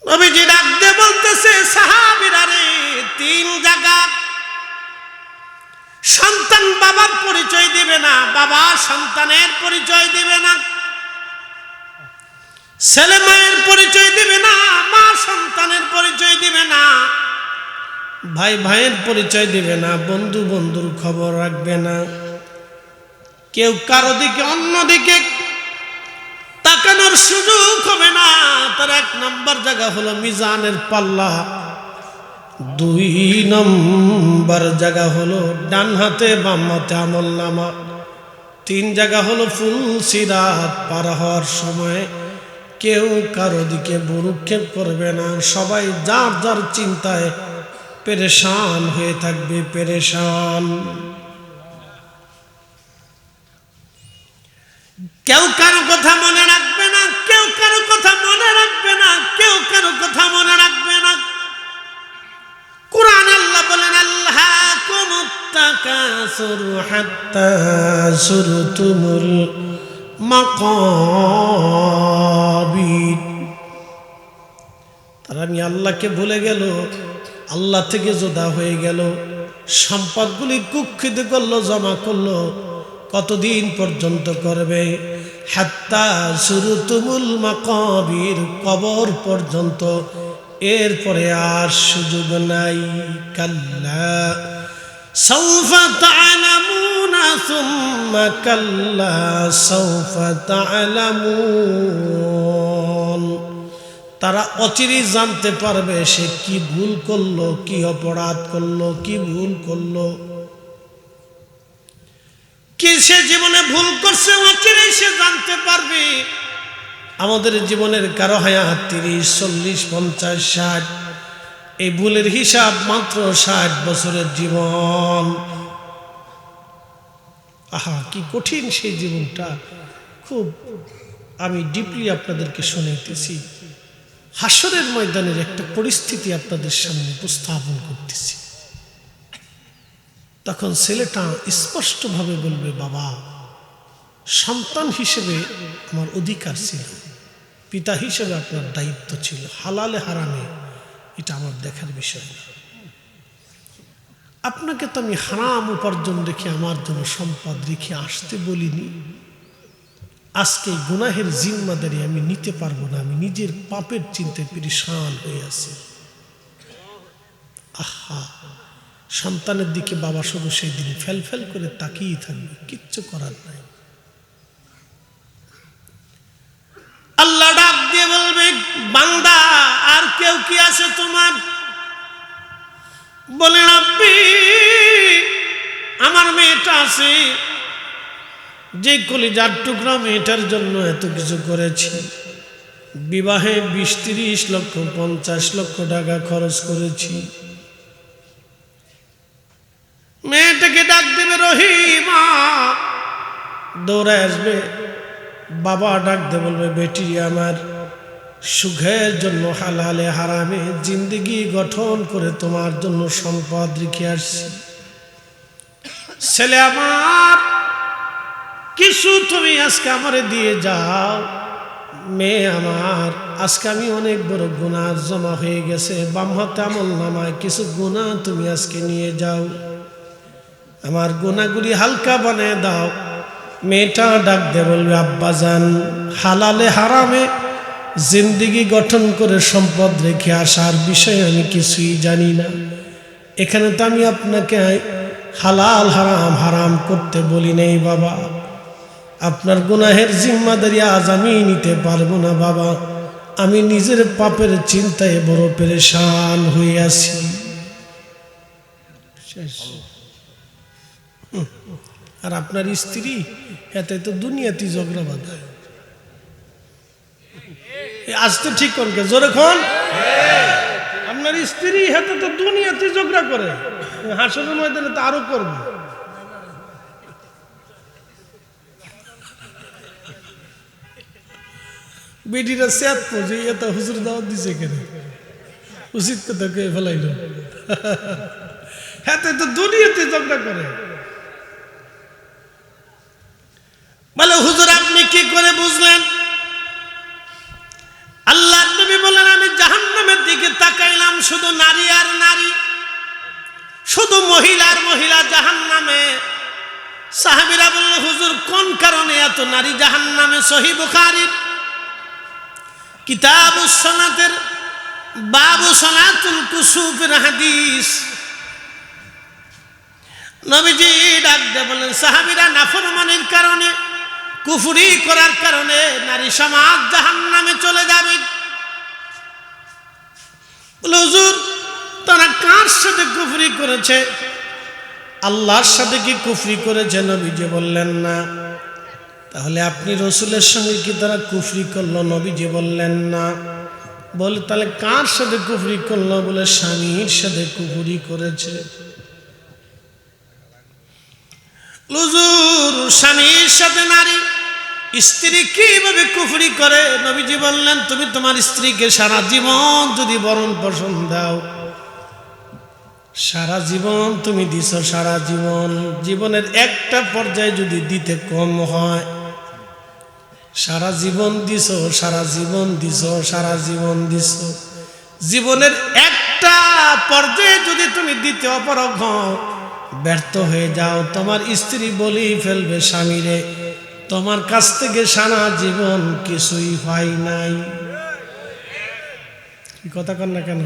নবীজি ডাক দিয়ে বলতেছে, সাহাবীরা রে, তিন জায়গা সন্তান বাবার পরিচয় দিবে না, বাবা সন্তানের পরিচয় দিবে না, ছেলে মায়ের পরিচয় দিবে না, মা সন্তানের পরিচয় দিবে না, ভাই ভাইয়ের পরিচয় দিবে না, বন্ধু বন্ধুর খবর রাখবে না, কেউ কারো দিকে অন্যদিকে তাকানোর সুযোগ হবে না। তার এক নম্বর জায়গা হলো মিজানের পাল্লা, দুই নম্বর জায়গা হলো ডান হাতে বাম হাতে আমলনামা, তিন জায়গা হলো ফুল সিরাত পার হওয়ার সময় কেউ কারো দিকে ভ্রুক্ষেপ করবে না, সবাই যার যার চিন্তায় পেরেশান হয়ে থাকবে, পেরেশান। কেউ কারো কথা মনে রাখবে না, কেউ কারো কথা মনে রাখবে না, কেউ কারো কথা মনে রাখবে না। কুরআন আল্লাহ বলেন, আল্লাহকুমুত তাকাসুর হাত্তা যুরতুমুল মাকাবির। তারা আমি আল্লাহকে ভুলে গেল, আল্লাহ থেকে জুদা হয়ে গেল, সম্পদগুলি কুক্ষিত করলো, জমা করলো, কতদিন পর্যন্ত করবে? হাত্তা যুরতুমুল মাকাবির, কবর পর্যন্ত, এরপরে আর সুযোগ নাই। কাল্লা সাউফা তা'লামুনা সুম্মা কাল্লা সাউফা তা'লামুন। তারা অচিরেই জানতে পারবে সে কি ভুল করলো, কি অপরাধ করলো, কি ভুল করলো, কি সে জীবনে ভুল করছে, অচিরেই সে জানতে পারবে। আমাদের জীবনের কারো হায়াত 30, 40, 50, 60, এই ভুলের হিসাব মাত্র 60 বছরের জীবন। আহা, কি কঠিন সেই জীবনটা। খুব আমি ডিপলি আপনাদেরকে শোনাইতেছি, হাসরের ময়দানের একটা পরিস্থিতি আপনাদের সামনে উপস্থাপন করতেছি। তখন ছেলেটা স্পষ্টভাবে বলবে, বাবা, সন্তান হিসেবে আমার অধিকার ছিল, পিতা হিসেবে আপনার দায়িত্ব ছিল, হালালে হারামে এটা আমার দেখার বিষয় না। আপনাকে তো আমি হারাম উপার্জন রেখে আমার জন্য সম্পদ রেখে আসতে বলিনি। আজকে গুনাহের জিম্মাদারি আমি নিতে পারবো না, আমি নিজের পাপের চিন্তায় পেরেশান হয়ে আছি। আহা, সন্তানের দিকে বাবা শুধু সেই দিন ফেল ফেল করে তাকিয়ে থাকবে, কিচ্ছু করার নাই। আল্লাহ ডাক দিয়ে বলবে, বান্দা, আর কেউ কি আছে তোমার? বলে, রাব্বি, আমার মেয়েটা আছে, যে কলিজার টুকরা মেয়েটার জন্য এত কিছু করেছি, বিবাহে 20-30 লক্ষ 50 লক্ষ টাকা খরচ করেছি। মেয়েটাকে ডাক দেবে, রহিমা, দৌড়ায় আসবে। বাবা ডাক দিয়ে বলবে, বেটি আমার, সুখের জন্য হালালে হারামে জিন্দেগি গঠন করে তোমার জন্য সম্পদ রেখে আসছি। ছেলে আমার, কিছু তুমি আজকে আমারে দিয়ে যাও। মেয়ে আমার, আজকে আমি অনেক বড় গুনাহ জমা হয়ে গেছে, বাম হাতে আমলনামায় কিছু গুনাহ তুমি আজকে নিয়ে যাও, আমার গুনাহগুলি হালকা বানিয়ে দাও। মেয়েটা ডাক দিয়ে বলবে, আব্বাজান, হালালে হারামে জিন্দেগি গঠন করে সম্পদ রেখে আসার বিষয়ে আমি কিছুই জানি না। এখানে তো আমি আপনাকে হালাল হারাম হারাম করতে বলি নেই বাবা। আপনার গুনাহের জিম্মাদারি আজ আমি নিতে পারবো না বাবা, আমি নিজের পাপের চিন্তায় বড় পেরেশান হয়ে আছি। আর আপনার স্ত্রী এতে তো দুনিয়াতে ঝগড়া বাঁধায়। আজ তো ঠিক কোনকে জোরে খন, আপনার স্ত্রী হাতে তো দুনিয়াতে ঝগড়া করে, হাসরের ময়দানে তো আরো করবে। বেটিরা স্যাত পড়ছে, এত হুজুর দাওয়াত দিছে কেন, উচিত কথা কে ফেলাইল। হাতে তো দুনিয়াতে ঝগড়া করে। বলে, হুজুর আপনি কি করে বুঝলেন? আল্লাহর নবী বলেন, আমি জাহান্নাম মহিলা জাহান্নামে। সাহাবীরা বলল, হুজুর কোন কারণে এত নারী জাহান্নামে? সহিহ বুখারীর কিতাবুস সালাতের বাবু সালাতুল কুসুফের হাদিস। নবীজি ডাক দিয়ে বলেন, সাহাবীরা নাফরমানির কারণে, কুফরি করার কারণে নারী সমাজ জাহান্নামে চলে যাবে। হুজুর তারা কার সাথে কুফরি করেছে? আল্লাহর সাথে কি কুফরি করেছে? নবীজি বললেন না। তাহলে আপনি রসুলের সঙ্গে কি তারা কুফরি করলো? নবীজি বললেন না। বলে তাহলে কার সাথে কুফরি করলো? বলে স্বামীর সাথে কুফরি করেছে। হুজুর স্বামীর সাথে নারী স্ত্রী কিভাবে কুফরি করে? নবীজি বললেন, তুমি তোমার স্ত্রীকে সারা জীবন যদি ভরণ পোষণ দাও, সারা জীবন তুমি দিছ, সারা জীবন, জীবনের একটা পর্যায়ে যদি দিতে কম হয়, সারা জীবন দিছ, সারা জীবন দিছ, সারা জীবন দিছ, জীবনের একটা পর্যায়ে যদি তুমি দিতে অপারগ হও, ব্যর্থ হয়ে যাও, তোমার স্ত্রী বলেই ফেলবে, স্বামীরে তোমার কাছ থেকে সারা জীবন কিছুই পাই নাই। কি কথা কন না কেন?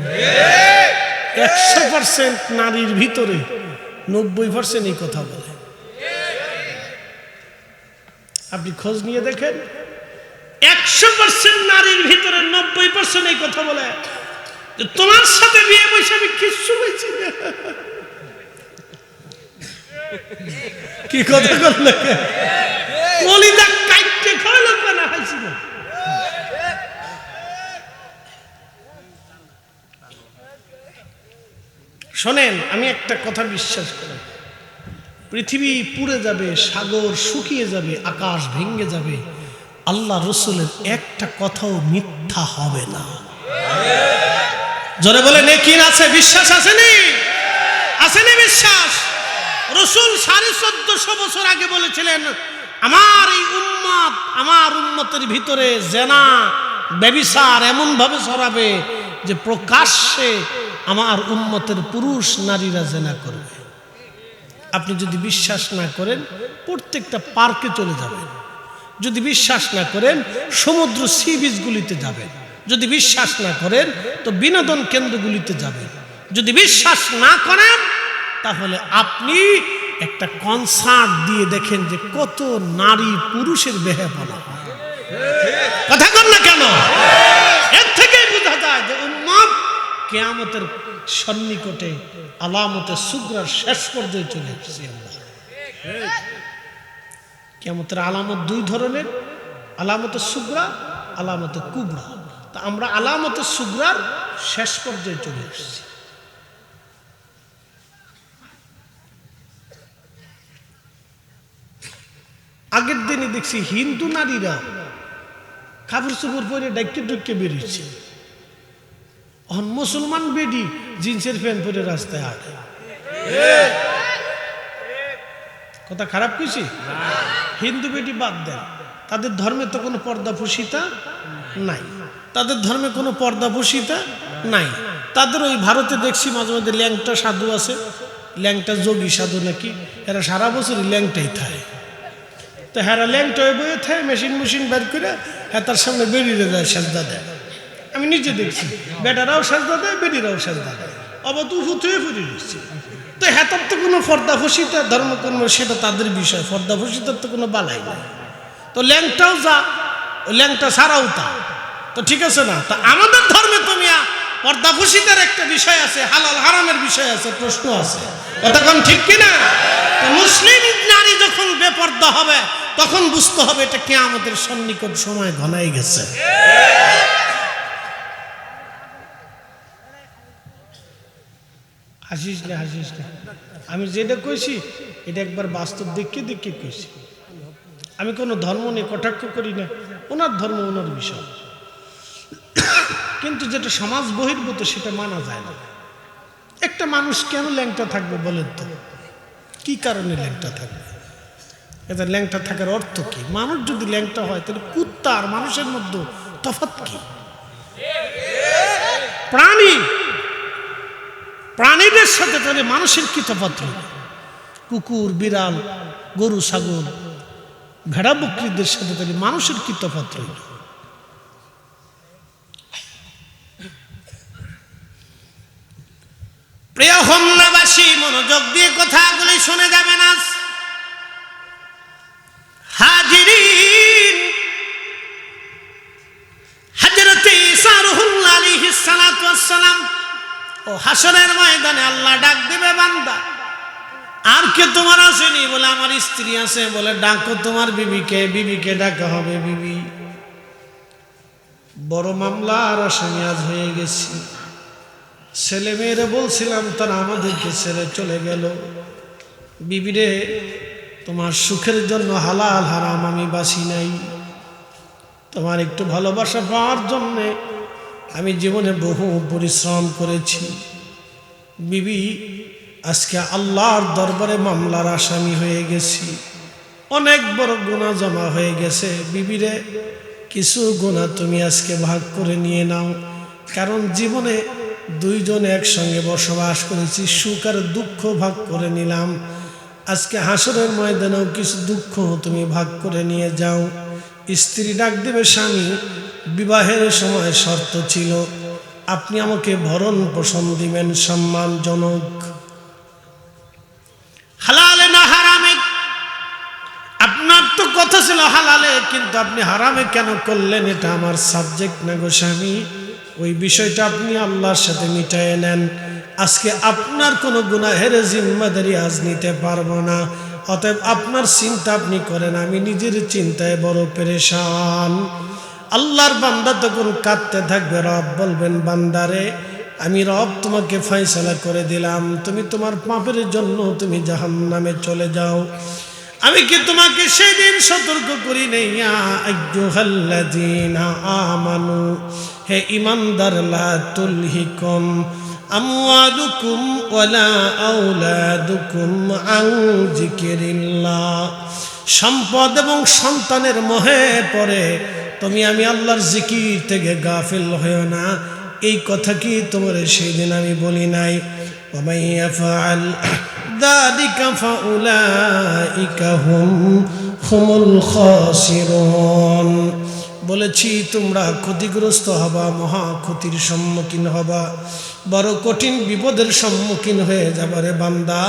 100% নারীর ভিতরে 90% এই কথা বলে। আপনি খোঁজ নিয়ে দেখেন, 100% নারীর ভিতরে 90% এই কথা বলে যে তোমার সাথে বিয়ে বসে আমি কিচ্ছু হয়েছি না। কি কথা করলে কলিজা কাইটে খাওয়ালো কেন হাসিল? শোনেন, আমি একটা কথা বিশ্বাস করি, পৃথিবী পুড়ে যাবে, সাগর শুকিয়ে যাবে, আকাশ ভেঙে যাবে, আল্লাহ রসুলের একটা কথাও মিথ্যা হবে না। জোরে বলে নেকি আছে, বিশ্বাস আসেনি? আসেনি বিশ্বাস? রসুল 1450 বছর আগে বলেছিলেন, আমার এই উম্মত, আমার উম্মতের ভিতরে জেনা ব্যভিচার এমন ভাবে ছড়াবে যে প্রকাশ্যে আমার উম্মতের পুরুষ নারীরা জেনা করবে। আপনি যদি বিশ্বাস না করেন, প্রত্যেকটা পার্কে চলে যাবেন। যদি বিশ্বাস না করেন, সমুদ্র সি বিচগুলিতে যাবেন। যদি বিশ্বাস না করেন, তো বিনোদন কেন্দ্রগুলিতে যাবেন। যদি বিশ্বাস না করেন, তাহলে আপনি একটা কনসার্ট দিয়ে দেখেন যে কত নারী পুরুষের বেহাপনা। কথা কন না কেন? এর থেকেই বোঝা যায় যে উম্মত কিয়ামতের সন্নিকটে আলামতে সুগরার শেষ পর্যায়ে চলে এসেছি আমরা। কিয়ামতের আলামত দুই ধরনের, আলামতে সুগরা, আলামতে কুবরা। তা আমরা আলামতে সুগরার শেষ পর্যায়ে চলে এসেছি। আগের দিনে দেখছি হিন্দু নারীরা কাপড় চোপড় পরে ডাইকে ডুকে বেরিয়েছে। মুসলমান বেডি জিন্সের প্যান্ট পরে রাস্তায় হাঁটে। কথা খারাপ কইছি? হিন্দু বেডি বাদ দেন, তাদের ধর্মে তো কোনো পর্দাফসিতা নাই, তাদের ধর্মে কোনো পর্দাফসিতা নাই। তাদের ওই ভারতে দেখছি মাঝে মাঝে ল্যাংটা সাধু আছে, ল্যাংটা যোগী সাধু নাকি, এরা সারা বছর ল্যাংটাই থাকে। তো হ্যাঁ ল্যাংটা বয়ে থাকে, মেশিন বের করে হ্যাঁ তার সামনে বেরিয়ে যায়, সাজদা দেয়। আমি নিজে দেখছি, বেটারাও সাজদা দেয়, বেটিরাও সাজদা দেয়, অবত উফুতে ফুটে দিচ্ছে। তো হ্যাঁ তো কোনো পর্দাফসিতা ধর্মকর্ম সেটা তাদের বিষয়, পর্দাফসিতার তো কোনো বালাই নাই। তো ল্যাংটাও যা, ওই ল্যাংটা ছাড়াও তা, তো ঠিক আছে না? তা আমাদের ধর্মে তো মিয়া পর্দাফসিতার একটা বিষয় আছে, হালাল হারামের বিষয় আছে, প্রশ্ন আছে। কথা কোন ঠিক কিনা? তো মুসলিম নারী যখন বেপর্দা হবে, তখন বুঝতে হবে এটা কিয়ামতের সন্নিকট সময় ঘনাই গেছে। হাসিস না, হাসিস না। আমি যেটা কইছি এটা একবার বাস্তব দেখে কইছি। আমি কোনো ধর্ম নিয়ে কটাক্ষ করি না, ওনার ধর্ম ওনার বিষয়, কিন্তু যেটা সমাজ বহির্ভূত সেটা মানা যায় না। একটা মানুষ কেন ল্যাংটা থাকবে বলেন তো? কি কারণে ল্যাংটা থাকবে? এটা ল্যাংটা থাকার অর্থ কি? মানুষ যদি ল্যাংটা হয় তাহলে কুত্তা আর মানুষের মধ্যে তফাৎ কি? প্রাণীদের সাথে তাহলে মানুষের কি তফাৎ রইল? কুকুর, বিড়াল, গরু, ছাগল, ভেড়া, বকরিদের সাথে তাহলে মানুষের কি তফাৎ রইল? প্রিয় হোমনাবাসী, মনোযোগ দিয়ে কথাগুলি শুনে যাবেন। আজ হাজিরিন, হযরত ঈসা রুহুল্লাহ আলাইহিস সালাতু ওয়াস সালাম ও হাসরের ময়দানে আল্লাহ ডাক দিবে, বান্দা আর কে তোমার আসেনি? বলে আমার স্ত্রী আছে। বলে ডাকো তোমার বিবিকে। বিবিকে ডাকা হবে। বিবি, বড় মামলার আসামি আজ হয়ে গেছি। ছেলে মেয়েরা বলছিলাম তারা আমাদেরকে ছেড়ে চলে গেল। বিবিরে, তোমার সুখের জন্য হালাল হারাম আমি বাসি নাই। তোমার একটু ভালোবাসা পাওয়ার জন্যে আমি জীবনে বহু পরিশ্রম করেছি। বিবি, আজকে আল্লাহর দরবারে মামলার আসামি হয়ে গেছি। অনেক বড় গুনাহ জমা হয়ে গেছে। বিবিরে, কিছু গুনাহ তুমি আজকে ভাগ করে নিয়ে নাও। কারণ জীবনে দুইজন একসঙ্গে বসবাস করেছি, সুখ আর দুঃখ ভাগ করে নিলাম। আজকে হাসরের ময়দানেও কিছু দুঃখ তুমি ভাগ করে নিয়ে যাও। স্ত্রী ডাক দেবে, স্বামী, বিবাহের সময় শর্ত ছিল আপনি আমাকে ভরণ পোষণ দিবেন সম্মানজনক, হালালে না হারামে। আপনার তো কথা ছিল হালালে, কিন্তু আপনি হারামে কেন করলেন? এটা আমার সাবজেক্ট না গো স্বামী। ওই বিষয়টা আপনি আল্লাহর সাথে মিটায়ে নেন। আজকে আপনার কোনো গুনাহের জিম্মাদারি আজ নিতে পারবো না। অতএব আপনার চিন্তা আপনি করেন, আমি নিজের চিন্তায় বড় পেরেশান। আল্লাহর বান্দা তখন কাঁদতে থাকবে। রব বলবেন, বান্দারে, আমি রব তোমাকে ফয়সালা করে দিলাম, তুমি তোমার পাপের জন্য তুমি জাহান্নামে চলে যাও। আমি কি তোমাকে সেদিন সতর্ক করি নাই? ইয়া আইয়ুহাল্লাযীনা আমানু, হে ঈমানদার, লা তুলহিকুম আমওয়ালুকুম ওয়ালা আওলাদুকুম আন যিকিরিল্লাহ। সম্পদ এবং সন্তানের মোহে পড়ে তুমি আমি আল্লাহর জিকির থেকে গাফিল হয়ো না। এই কথা কি তোমার সেই দিন আমি বলি নাই? ওয়া মান ইয়াফআল যালিকা ফাউলাইকা হুমুল খাসিরুন। বলেছি তোমরা ক্ষতিগ্রস্ত হবা, মহা ক্ষতির সম্মুখীন হবা, বড় কঠিন বিপদের সম্মুখীন হয়ে যাবারে বান্দা।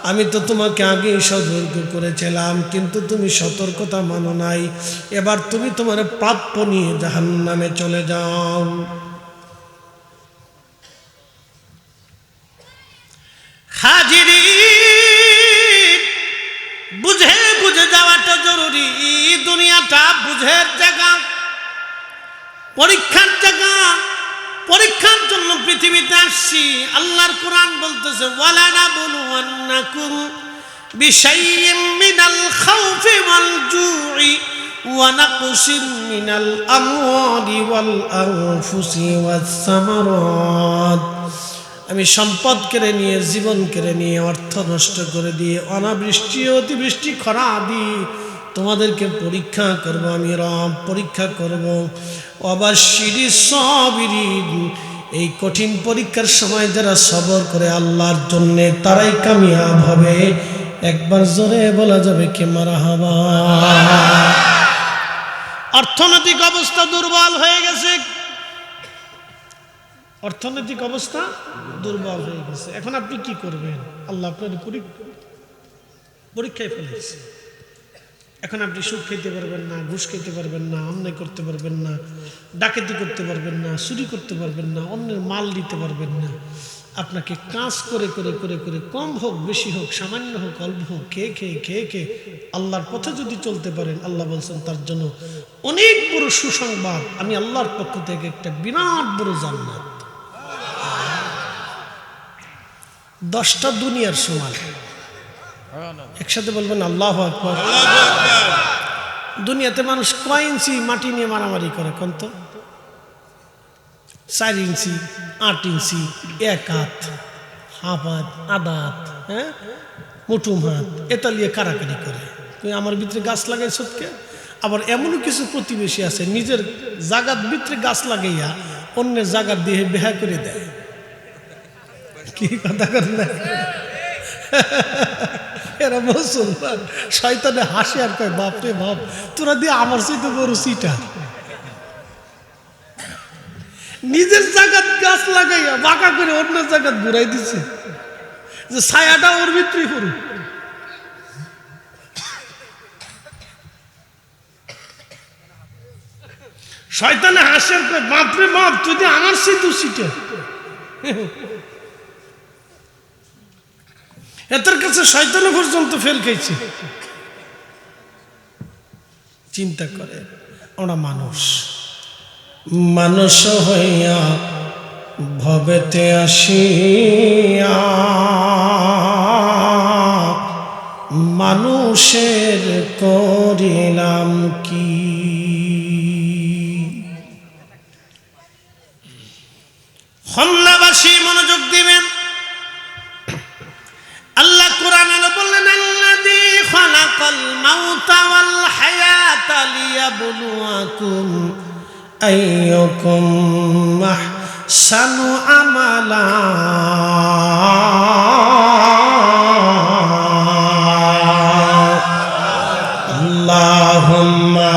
আমি তো তোমাকে আগেই সতর্ক করেছিলাম, কিন্তু তুমি সতর্কতা মানো নাই। এবার তুমি তোমার প্রাপ্য নিয়ে জাহান্নামে চলে যাও। হাজিরিন, বুঝে বুঝে যাওয়াটা জরুরি। দুনিয়াটা বুঝের জায়গা, পরীক্ষার জায়গা। পরীক্ষার জন্য পৃথিবীতে আসছি। আল্লাহর কোরআন বলতেছে, ওয়ালা নাবলুওয়ান্নাকুম বিশাইইম মিনাল খাউফি ওয়াল জুই ওয়া নাকসিম মিনাল আমওয়ালি ওয়াল আনফুসি ওয়াস সামারাত। আমি সম্পদ কেড়ে নিয়ে, জীবন কেড়ে নিয়ে, অর্থ নষ্ট করে দিয়ে, অনাবৃষ্টি অতিবৃষ্টি খরা আদি তোমাদেরকে পরীক্ষা করব। আমি রব পরীক্ষা করব। ওয়াবাশশিরিস সাবিরিন, এই কঠিন পরীক্ষার সময় যারা সবর করে আল্লাহর জন্য, তারাই কামিয়াব হবে। একবার জোরে বলা যাবে কে মারহাবা। অর্থনৈতিক অবস্থা দুর্বল হয়ে গেছে। অর্থনৈতিক অবস্থা দুর্বল হয়ে গেছে। এখন আপনি কি করবেন? আল্লাহ আপনার পরীক্ষায় ফেলেছে। এখন আপনি সুখ খেতে পারবেন না, ঘুষ খেতে পারবেন না, অন্যায় করতে পারবেন না, ডাকাতি করতে পারবেন না, চুরি করতে পারবেন না, অন্যের মাল দিতে পারবেন না। আপনাকে কাজ করে করে করে করে, কম হোক বেশি হোক, সামান্য হোক অল্প হোক, খেয়ে খেয়ে খেয়ে খেয়ে আল্লাহর পথে যদি চলতে পারেন, আল্লাহ বলছেন তার জন্য অনেক বড় সুসংবাদ। আমি আল্লাহর পক্ষ থেকে একটা বিরাট বড় জান্নাত, 10টা দুনিয়ার সমান। একসাথে বলবেন আল্লাহু আকবার। দুনিয়াতে মানুষ কয় ইঞ্চি মাটি নিয়ে মারামারি করে কোন তো? 4 ইঞ্চি, 8 ইঞ্চি, 1 হাত, হাফ হাত, আধা হাত, হ্যাঁ, মুঠুম হাত, এটা নিয়ে কারাকারি করে। তুই আমার ভিতরে গাছ লাগাই সত্যি। আবার এমনও কিছু প্রতিবেশী আছে নিজের জাগার ভিতরে গাছ লাগাইয়া অন্যের জাগার দিয়ে বেহা করে দেয়। কি কথা করলে এরা মুসলমান শয়তানে হাসি আর কয় বাপরে বাপ তোরা দিয়ে আমার চাইতে বড় সিটা নিজের জায়গাত গাছ লাগাইয়া বাঁকা করে অন্য জায়গাত ঘুরাই দিছে যে ছায়াটা ওর ভিতরে পড়ুক। শয়তানে হাসের কয় বাপরে বাপ তুই দিয়ে আমার চাইতে সিটা এদের কাছে শয়তানে পর্যন্ত ফেল খাইছে। চিন্তা করে ওরা মানুষ মানুষ হইয়া ভবেতে আসিয়া মানুষের করিলাম কি। খুলনাবাসী মনোযোগ দিবেন। আল্লাহ কোরআনে বললেন আল্লাযী খালাকাল মাউতা ওয়াল হায়াতা লিয়াবলুয়াকুম আইয়ুকুম আহসানু আমালা। আল্লাহুম্মা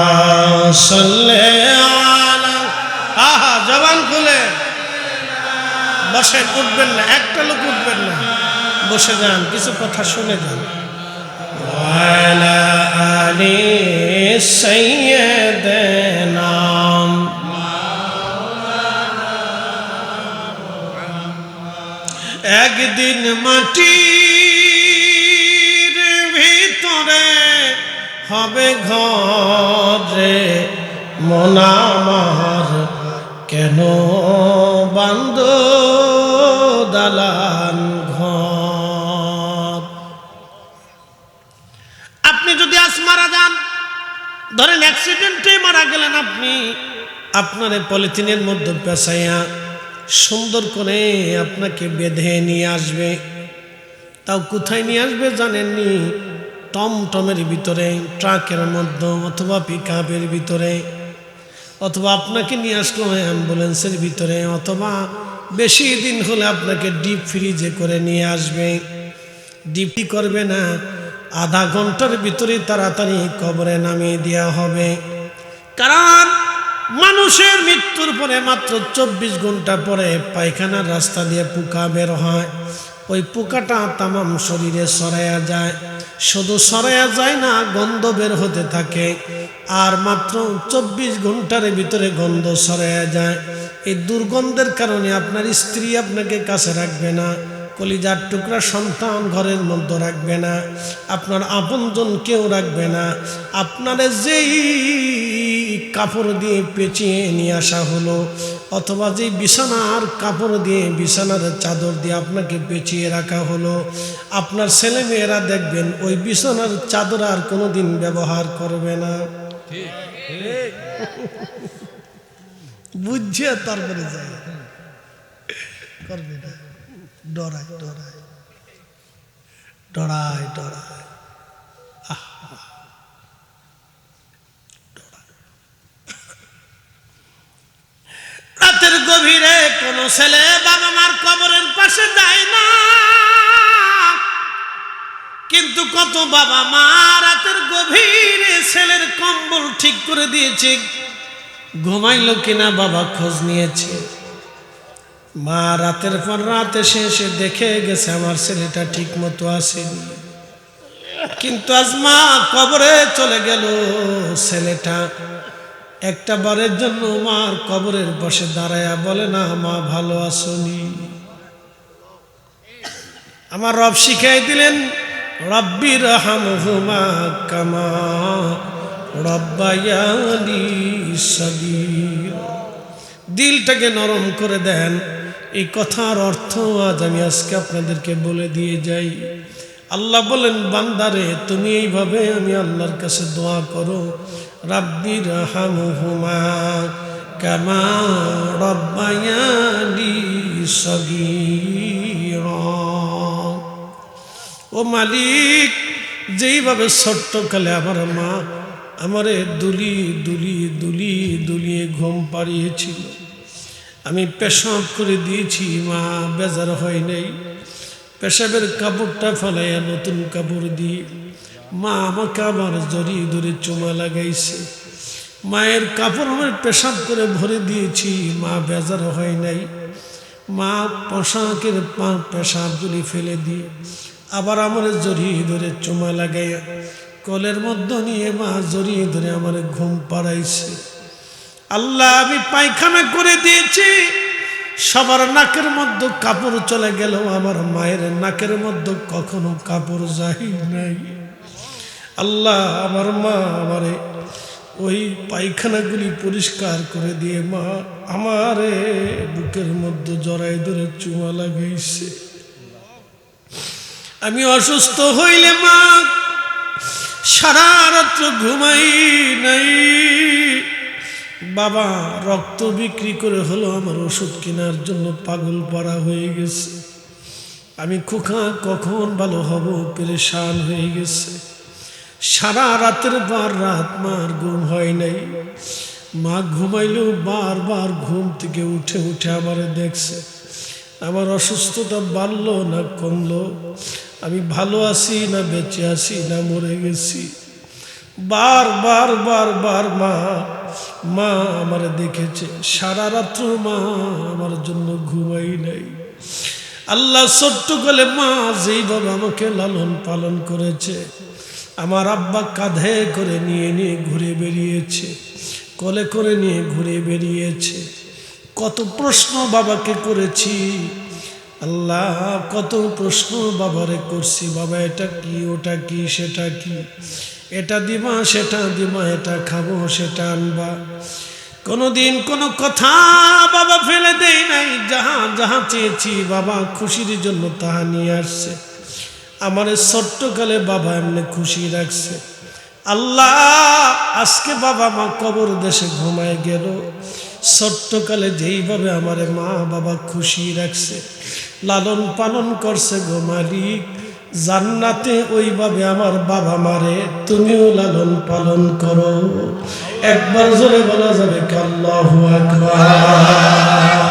সাল্লি আলা। আহা জবান খুলে বসে উঠবেন না, একটা লোক উঠবেন না, বসে যান, কিছু কথা শুনে যান। ওয়ালা আলি সাইয়্যিদিনা একদিন মাটির ভিতরে হবে ঘরে মন আমার কেন বান্দ দালান ঘর। আপনি যদি আজ মারা যান, ধরেন অ্যাক্সিডেন্টে মারা গেলেন, আপনি আপনার পলিথিনের মধ্যে পেঁচাইয়া সুন্দর করে আপনাকে বেঁধে নিয়ে আসবে। তাও কোথায় নিয়ে আসবে জানেননি? টমটমের ভিতরে, ট্রাকের মধ্যে, অথবা পিকআপের ভিতরে, অথবা আপনাকে নিয়ে আসলো অ্যাম্বুলেন্সের ভিতরে, অথবা বেশি দিন হলে আপনাকে ডিপ ফ্রিজে করে নিয়ে আসবে। ডিপি করবে না, আধা ঘন্টার ভিতরে তাড়াতাড়ি কবরে নামিয়ে দেওয়া হবে। কারণ মানুষের মৃত্যুর পরে মাত্র 24 ঘন্টা পরে পায়খানার রাস্তা দিয়ে পোকা বের হয়। ওই পোকাটা তামাম শরীরে ছড়ায়া যায়। শুধু ছড়ায়া যায় না, গন্ধ বের হতে থাকে। আর মাত্র 24 ঘন্টার ভিতরে গন্ধ ছড়ায়া যায়। এই দুর্গন্ধের কারণে আপনার স্ত্রী আপনাকে কাছে রাখবে না, কলিজার টুকরা সন্তান ঘরের মধ্যে রাখবে না, আপনার আপনজন কেউ রাখবে না। আপনারে যেই কাপড় দিয়ে পেঁচিয়ে নিয়ে আসা হলো, অথবা যেই বিছানার কাপড় দিয়ে, বিছানার চাদর দিয়ে আপনাকে পেঁচিয়ে রাখা হলো, আপনার ছেলে মেয়েরা দেখবেন ওই বিছানার চাদর আর কোনোদিন ব্যবহার করবে না। বুঝছে তারপরে যায় করবে না। ডরায় ডরায় ডরায় ডরায় রাতের গভীরে কোন ছেলে বাবা মার কবরের পাশে যায় না, কিন্তু কত বাবা মা রাতের গভীরে ছেলের কম্বল ঠিক করে দিয়েছে, ঘুমাইলো কিনা বাবা খোঁজ নিয়েছে। মা রাতের পর রাত এসে দেখে গেছে আমার ছেলেটা ঠিক মতো আসেনি, কিন্তু আজ মা কবরে চলে গেল। ছেলেটা একটা বারের জন্য মার কবরের পাশে দাঁড়ায়া বলে না, মা ভালো আসনি। আমার রব শিখাই দিলেন, রব্বির হামহুমা কামা রব্বায়ানি সগীরা। দিলটাকে নরম করে দেন। এই কথার অর্থ আজ আমি আজকে আপনাদেরকে বলে দিয়ে যাই। আল্লাহ বলেন, বান্দারে তুমি এইভাবে আমি আল্লাহর কাছে দোয়া করো, রাব্বির হামহুমা কামা রব্বায়ানি সগীরা। ও মালিক, যেইভাবে ছোট্টকালে আমার মা আমারে দুলিয়ে ঘুম পাড়িয়েছিল, আমি পেশাব করে দিয়েছি, মা বেজার হয় নাই। পেশাবের কাপড়টা ফেলাইয়া নতুন কাপড় দিয়ে মা আমাকে আবার জড়িয়ে ধরে চুমা লাগাইছে। মায়ের কাপড় আমার পেশাব করে ভরে দিয়েছি, মা বেজার হয় নাই। মা পোশাকের পেশাবগুলি ফেলে দিয়ে আবার আমার জড়িয়ে ধরে চুমা লাগাইয়া কোলের মধ্যে নিয়ে মা জড়িয়ে ধরে আমার ঘুম পাড়াইছে। আল্লাহ, আমি পায়খানা করে দিয়েছি, সবার নাকের মধ্যে কাপড় চলে গেল, আমার মায়ের নাকের মধ্যে কখনো কাপড় যায় নাই। আল্লাহ, আমার মা আমারে ওই পায়খানাগুলি পরিষ্কার করে দিয়ে মা আমারে বুকের মধ্যে জড়াই ধরে চুমা লাগাইছে। আমি অসুস্থ হইলে মা সারা রাত্র ঘুমাই নাই। বাবা রক্ত বিক্রি করে হলো আমার ওষুধ কেনার জন্য পাগল পাড়া হয়ে গেছে। আমি খোকা কখন ভালো হব পেরেশান হয়ে গেছে। সারা রাতের বার রাত মার ঘুম হয় নাই। মা ঘুমাইলেও বারবার ঘুম থেকে উঠে উঠে আমারে দেখছে। আমার অসুস্থতা বাড়লো না কমলো, আমি ভালো আছি না বেঁচে আছি না মরে গেছি, বারবার বারবার মা মা আমারে দেখেছে। সারা রাত্র মা আমার জন্য ঘুমাই নাই। আল্লাহ ছোট্ট কালে মা যেইভাবে আমাকে লালন পালন করেছে, আমার আব্বা কাঁধে করে নিয়ে নিয়ে ঘুরে বেরিয়েছে, কোলে করে নিয়ে ঘুরে বেরিয়েছে। কত প্রশ্ন বাবাকে করেছি আল্লাহ, কত প্রশ্ন বাবারে করছি, বাবা এটা কি, ওটা কি, সেটা কি, এটা দিবা সেটা দিবা, এটা খাবো সেটা আনবা। কোনোদিন কোনো কথা বাবা ফেলে দেয় নাই। যাহা যাহা চেয়েছি বাবা খুশির জন্য তাহা নিয়ে আসছে। আমার ছোট্টকালে বাবা এমনি খুশি রাখছে। আল্লাহ, আজকে বাবা মা কবর দেশে ঘুমায় গেল, ছোট্টকালে যেইভাবে আমারে মা বাবা খুশি রাখছে, লালন পালন করছে গো মালিক, জান্নাতে ওইভাবে আমার বাবা মারে তুমিও লালন পালন করো। একবার জোরে বলা যাবে কি আল্লাহু আকবার।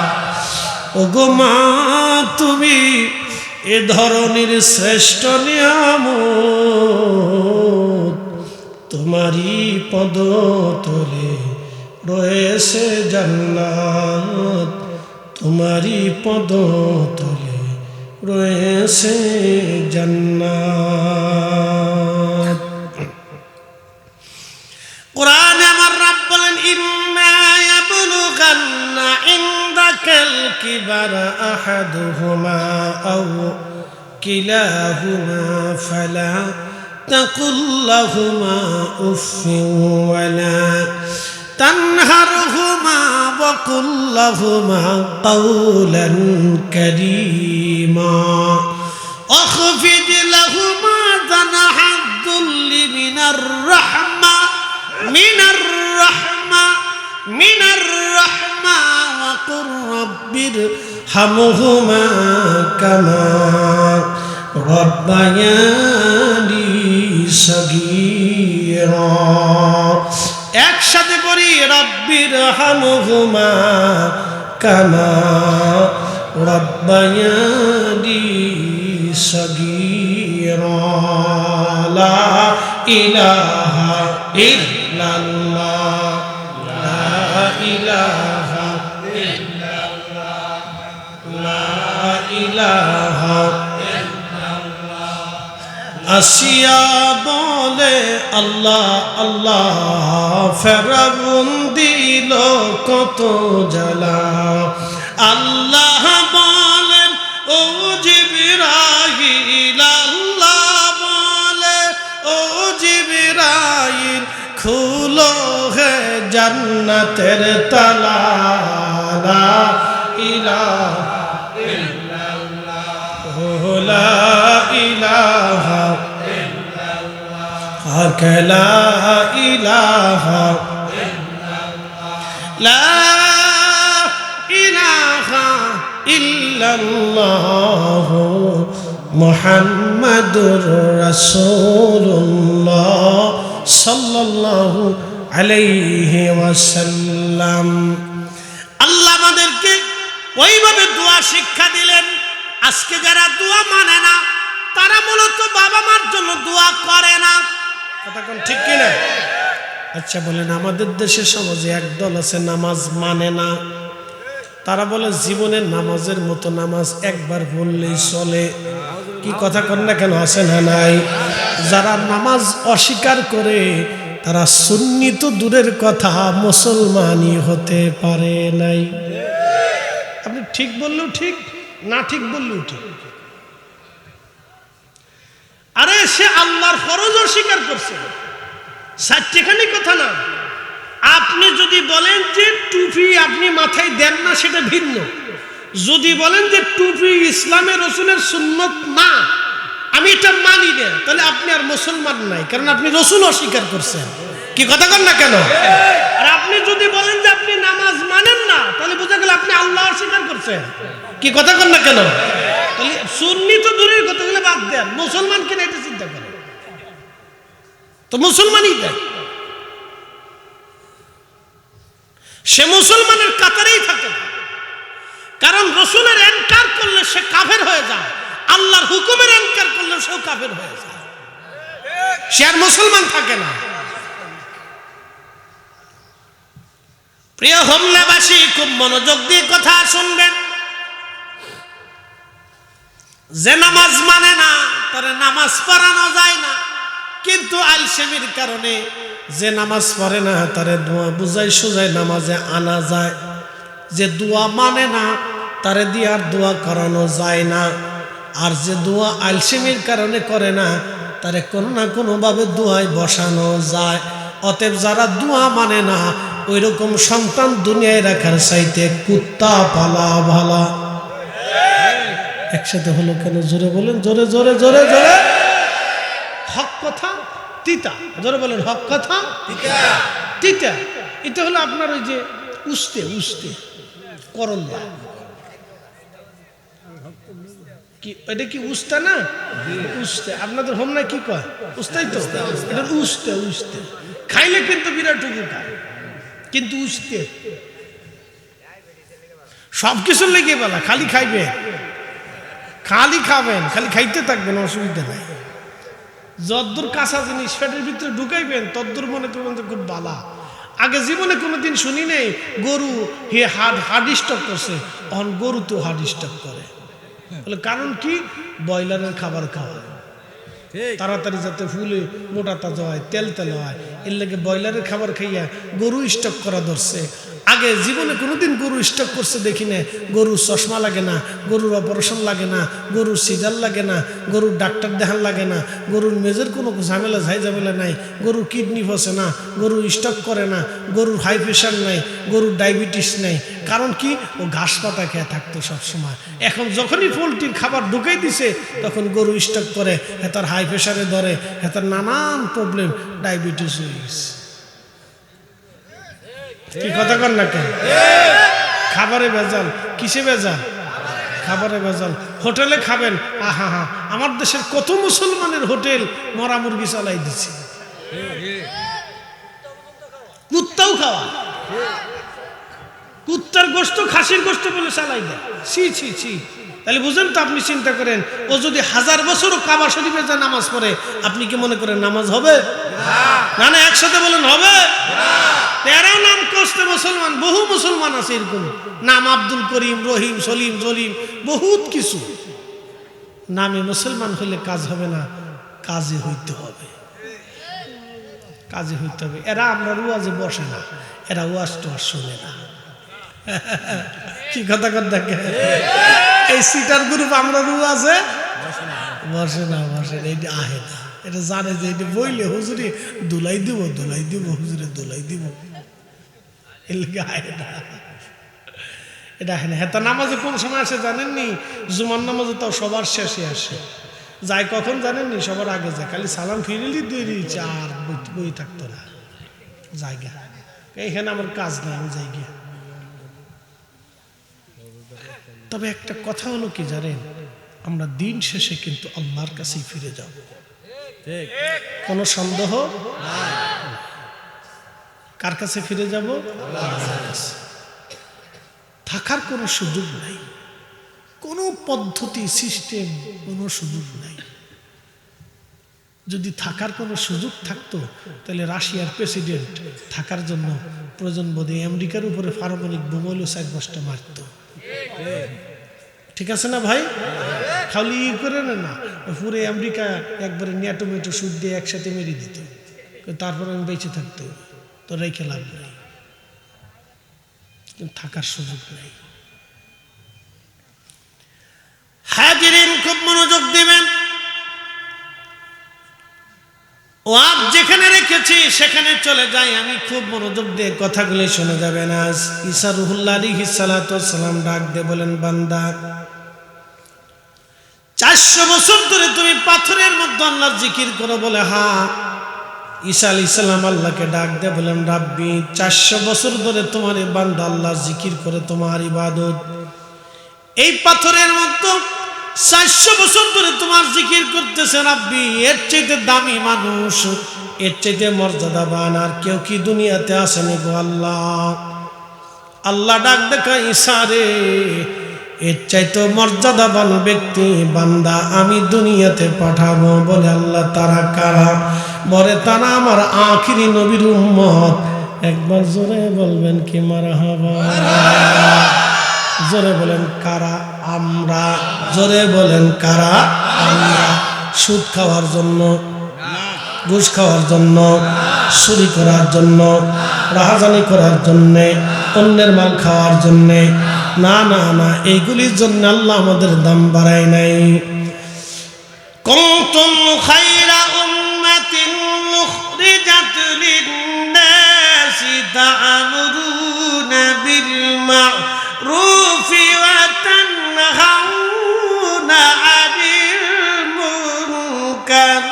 ও গো মা, তুমি এ ধরনের শ্রেষ্ঠ নিয়ামত, তোমারই পদতলে রয়েছে জান্নাত, তোমারই পদতলে রয়েছে জান্নাত। কোরআনে আমার রব বলেন, ইম্মা ইয়াবলুগান্না ইনদাকাল কিবারা আহাদুহুমা আও কিলাহুমা ফালা তাকুল লাহুমা উফফিন ওয়ালা তানহারহুমা ওয়াকুল লাহুমা কাওলান কারীমা আখফিদ লাহুমা জানাহাদ দুল্লি মিনার রাহমা মিনার রাহমা ওয়াকুর রাব্বির হামহুমা কামা রাব্বায়ানি সগীরা। একসাথে পড়ি, রাব্বির হামহুমা কামা রাব্বায়ানি সগীরা। লা ইলাহা ইল্লাল্লাহ, লা ইলাহা ইল্লাল্লাহ, লা ইলাহা ইল্লাল্লাহ। আসিয়া বলে আল্লাহ আল্লাহ, ফেরাউন দিল কত জ্বালা। আল্লাহ বলেন ও জিবরাইল, আল্লাহ বলে ও জিবরাইল, খুলো হে জান্নাতের তালা। লা ইলাহা ইল্লাল্লাহ, লা ইলাহা ইল্লাল্লাহ, লা ইলাহা ইল্লাল্লাহ, লা ইলাহা ইল্লাল্লাহ মুহাম্মাদুর রাসূলুল্লাহ সাল্লাল্লাহু আলাইহি ওয়াসাল্লাম। আল্লাহ আমাদেরকে ওইভাবে দোয়া শিক্ষা দিলেন। আজকে যারা দোয়া মানে না তারা মূলত বাবা মার জন্য দোয়া করে না। কথা কোন ঠিক কিনা? আচ্ছা বলেন, আমাদের দেশের সমাজে একদল আছে নামাজ মানে না। তারা বলে জীবনের নামাজের মতো নামাজ একবার বললেই চলে। কি কথা কন না কেন? আছে না নাই? যারা নামাজ অস্বীকার করে তারা সুন্নি তো দূরের কথা, মুসলমানই হতে পারে নাই। আপনি ঠিক বললেও ঠিক, না ঠিক বললেও ঠিক। আরে সে আল্লাহর ফরজ অস্বীকার করছে, সাতটিখানি কথা না। আপনি যদি বলেন যে টুপি আপনি মাথায় দেন না, সেটা ভিন্ন। যদি বলেন যে টুপি ইসলামের রসুলের সুন্নত না, আমি এটা মানি না, তাহলে আপনি আর মুসলমান নাই, কারণ আপনি রসুল অস্বীকার করছেন। কি কথা কন না কেন? আর আপনি যদি বলেন যে আপনি নামাজ মানেন না, তাহলে বোঝা গেল আপনি আল্লাহ অস্বীকার করছেন। কি কথা কন না কেন? তাহলে সুন্নি তো দূরের কথা, গেলে বাদ দেন, মুসলমান কিনা এটা চিন্তা করেন, তো মুসলমানই দেন। সে মুসলমানের কাতারেই থাকে, কারণ রসুলের এনকার করলে সে কাফের হয়ে যায়, আল্লাহর হুকুমের এনকার করলে সেও কাফের হয়ে যায়, সে আর মুসলমান থাকে না। প্রিয় হোমনাবাসী, খুব মনোযোগ দিয়ে কথা শুনবেন। যে নামাজ মানে না তারে নামাজ পড়ানো যায় না, কিন্তু আলসেমির কারণে যে নামাজ পড়ে না তারে দোয়া বুঝাই সুজাই নামাজে আনা যায়। যে দোয়া মানে না তারে দিয়ে আর দোয়া করানো যায় না। আর যে দোয়া আলসেমির কারণে করে না তারে কোনো না কোনোভাবে দোয়ায় বসানো যায়। অতএব যারা দোয়া মানে না, ওই রকম সন্তান দুনিয়ায় রাখার চাইতে কুত্তা পালা ভালা। একসাথে হলো কেন? জোরে বলেন, জোরে জোরে জোরে জোরে। হক কথা তিতা, জোরে বলেন, হক কথা তিতা। এটা হলো আপনার ওই যে উস্তে উস্তে করল্লা, কি এটা কি উস্তা না? উস্তে। আপনাদের হোম না কি কয়? উস্তাই তো, এটা উস্তে উস্তে। খাইলে কিন্তু বিরাট উপকার, কিন্তু উস্তে সবকিছুর লেগে বলা। খালি খাইবে, খালি খাবেন, খালি খাইতে থাকবেন, অসুবিধা নাই। যদ্দূর কাঁচা জিনিস পেটের ভিতরে ঢুকাইবেন তদ্দূর মনে করবেন যে খুব বালা। আগে জীবনে কোনোদিন শুনি নেই গরু হে হার্ড স্টক করছে, এখন গরু তো হার্ড স্টক করে। বলে কারণ কি? ব্রয়লারের খাবার খাওয়া, তাড়াতাড়ি যাতে ফুলে মোটা তাজা হয়, তেল তেল হয়, এর লাগে ব্রয়লারের খাবার খাইয়া গরু স্টক করা ধরছে। আগে জীবনে কোনোদিন গরু স্টক করছে দেখি না। গরুর চশমা লাগে না, গরুর অপারেশন লাগে না, গরুর সিজার লাগে না, গরুর ডাক্তার দেখান লাগে না, গরুর মেজের কোনো ঝামেলা ঝামেলা নাই, গরুর কিডনি ফসে না, গরু স্টক করে না, গরুর হাই প্রেশার নাই, গরুর ডায়াবেটিস নাই। কারণ কি? ও ঘাস পাতা খেয়ে থাকতো সবসময়। এখন যখনই পোলট্রির খাবার ঢুকাই দিছে তখন গরু স্টক করে, তার হাই প্রেশারে ধরে, তার নানান প্রবলেম, ডায়াবেটিস হয়ে গেছে। কি কথা কন না কেন? খাবারে ভেজাল। কিসে ভেজাল? খাবারে ভেজাল। হোটেলে খাবেন, আহা হা, আমার দেশের কত মুসলমানের হোটেল মরা মুরগি চালাই দিচ্ছে, কুত্তাও খাওয়া, কুত্তার গোস্ত খাসির গোস্ত বলে চালাই দেয়। ছি ছি ছি। তাহলে বুঝেন তো, আপনি চিন্তা করেন, ও যদি 1000 বছরও কাবা শরীফে যা নামাজ পড়ে, আপনি কি মনে করেন নামাজ হবে না? না, একসাথে বলেন হবে না। 13 নাম কষ্টে মুসলমান, বহু মুসলমান আছে এরকম নাম, আব্দুল করিম, রহিম, সলিম, জলিম, বহুত কিছু নামে মুসলমান হলে কাজ হবে না, কাজে হইতে হবে, কাজে হইতে হবে। এরা আমরা ওয়াজে বসে না, এরা ওয়াজ তো আর শোনে না। কি কথা কর দেখে, এই সিটার গ্রুপ আমরা ওয়াজে বসে না, বসে না, এটা আহে না। এটা জানে যে এটা বইলে হুজুরে দুলাই দিব, দুলাই দিব, হুজুরে দুলাই দিব, এর লেগে আহে না। এটা আহে না। হেতা নামাজে কোন সময় আসে জানেননি? জুমার নামাজে তাও সবার শেষে আসে। যায় কখন জানেননি? সবার আগে যায়, খালি সালাম ফিরিলি দিয়ে দিয়েছে, আর বই থাকতো না জায়গা। এইখানে আমার কাজ নাই, আমি যাই গিয়া। তবে একটা কথা হলো কি জানেন, আমরা দিন শেষে কিন্তু আল্লাহর কাছেই ফিরে যাব, কোনো সন্দেহ নাই। কার কাছে ফিরে যাব? আল্লাহর কাছে। থাকার কোনো সুযোগ নাই, কোনো পদ্ধতি সিস্টেম, কোনো সুযোগ নাই। যদি থাকার কোনো সুযোগ থাকতো তাহলে রাশিয়ার প্রেসিডেন্ট থাকার জন্য প্রয়োজন বোধে আমেরিকার উপরে পারমাণবিক বোমাইল 4-5টা মারত। ঠিক আছে না ভাই? খালি করে না, পুরো আমেরিকা একবারে ন্যাটোমেটো সুদ দিয়ে একসাথে মেরে দিত, তারপর আমি বেঁচে থাকতো, তো রেখে লাভ নেই, থাকার সুযোগ নেই। হাজিরিন খুব মনোযোগ দিবেন। ওয়াজ যেখানে রেখেছি সেখানে চলে যাই, আমি খুব মনোযোগ দিয়ে কথাগুলি শুনে যাবেন। আজ ঈসা রুহুল্লাহ আলাইহিস সালাতু ওয়াস সালাম ডাক দিয়ে বলেন, বান্দা 400 বছর ধরে তুমি পাথরের মধ্যে আল্লাহর জিকির করো। বলে হ্যাঁ। ঈসা আলাইহিস সালাম আল্লাহকে ডাক দিয়ে বলেন, রাব্বি 400 বছর ধরে তোমার এই বান্দা আল্লাহর জিকির করে, তোমার ইবাদত এই পাথরের মধ্যে 400 বছর ধরে তোমার জিকির করতেছে রাব্বি। এর চাইতে দামি মানুষ, এর চাইতে মর্যাদাবান আর কেউ কি দুনিয়াতে আসেনি গো আল্লাহ? আল্লাহ ডাক দেখা, ঈসা রে, এর চাইতে মর্যাদাবান ব্যক্তি বান্দা আমি দুনিয়াতে পাঠাবো। বলে আল্লাহ তারা কারা? বলে তারা আমার আখিরি নবীর উম্মত। একবার জোরে বলবেন কি মারহাবা? জোরে বলেন কারা? আমরা। জোরে বলেন কারা? আমরা। সুদ খাওয়ার জন্য, ঘুষ খাওয়ার জন্য, চুরি করার জন্য, রাহাজানি করার জন্যে, অন্যের মাল খাওয়ার জন্যে না, না, না, এইগুলির জন্য আল্লাহ আমাদের দাম বাড়ায় নাই। কুনতুম খায়রা উম্মাতিন উখরিজাত লিন-নাসি তা'মুরুনা বিল মা'রুফি ওয়া তানহাউনা আনিল মুনকার।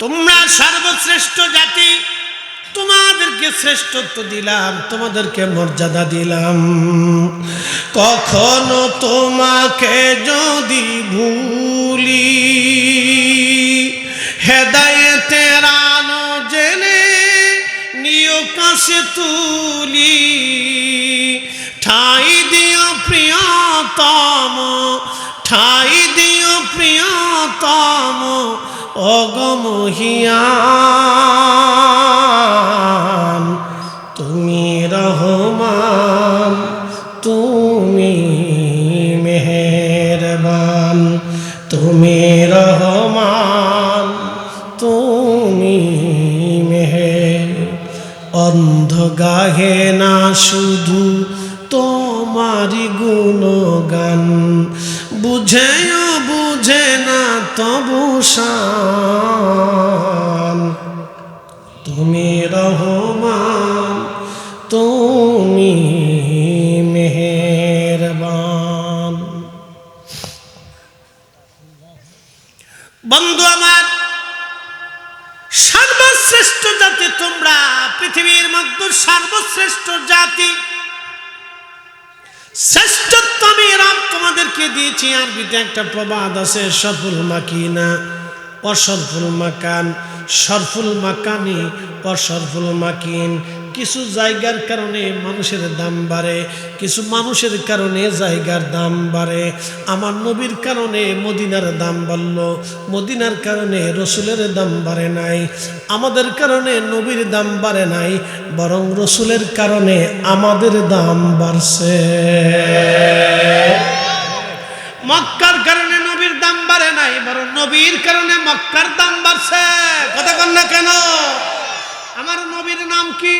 তোমরা সর্বশ্রেষ্ঠ জাতি, তোমাদেরকে শ্রেষ্ঠত্ব দিলাম, তোমাদেরকে মর্যাদা দিলাম। কখনো তোমাকে যদি ভুলি, হেদায়েতের আলো জেলে নিয় কাছে তুলি। ঠাই দিও প্রিয়তম, ঠাই দিও প্রিয়তম অগমহিয়ান। তুমি রহমান, তুমি মেহেরবান, তুমি রহমান, তুমি মেহের। অন্ধ গাহে না শুধু তোমারি গুণগান, বুঝেও বুঝে না তবু শান। তুমি রহমান, তুমি মেহেরবান। বন্ধু আমার, সর্বশ্রেষ্ঠ জাতি তোমরা, পৃথিবীর মধ্যে সর্বশ্রেষ্ঠ জাতি। শ্রেষ্ঠত্ব আমি রব তোমাদেরকে দিয়েছি। আরবিতে একটা প্রবাদ আছে, সরফুল মাকিনা অসরফুল মাকান, সরফুল মাকানি অসরফুল মাকিন। কিছু জায়গার কারণে মানুষের দাম বাড়ে, কিছু মানুষের কারণে জায়গার দাম বাড়ে। আমার নবীর কারণে মদিনার দাম বাড়ল, মদিনার কারণে রসুলের দাম বাড়ে নাই। আমাদের কারণে নবীর দাম বাড়ে নাই, বরং রসুলের কারণে আমাদের দাম বাড়ছে। মক্কার কারণে নবীর দাম বাড়ে নাই, বরং নবীর কারণে মক্কার দাম বাড়ছে। কথা বল না কেন? আমার নবীর নাম কি?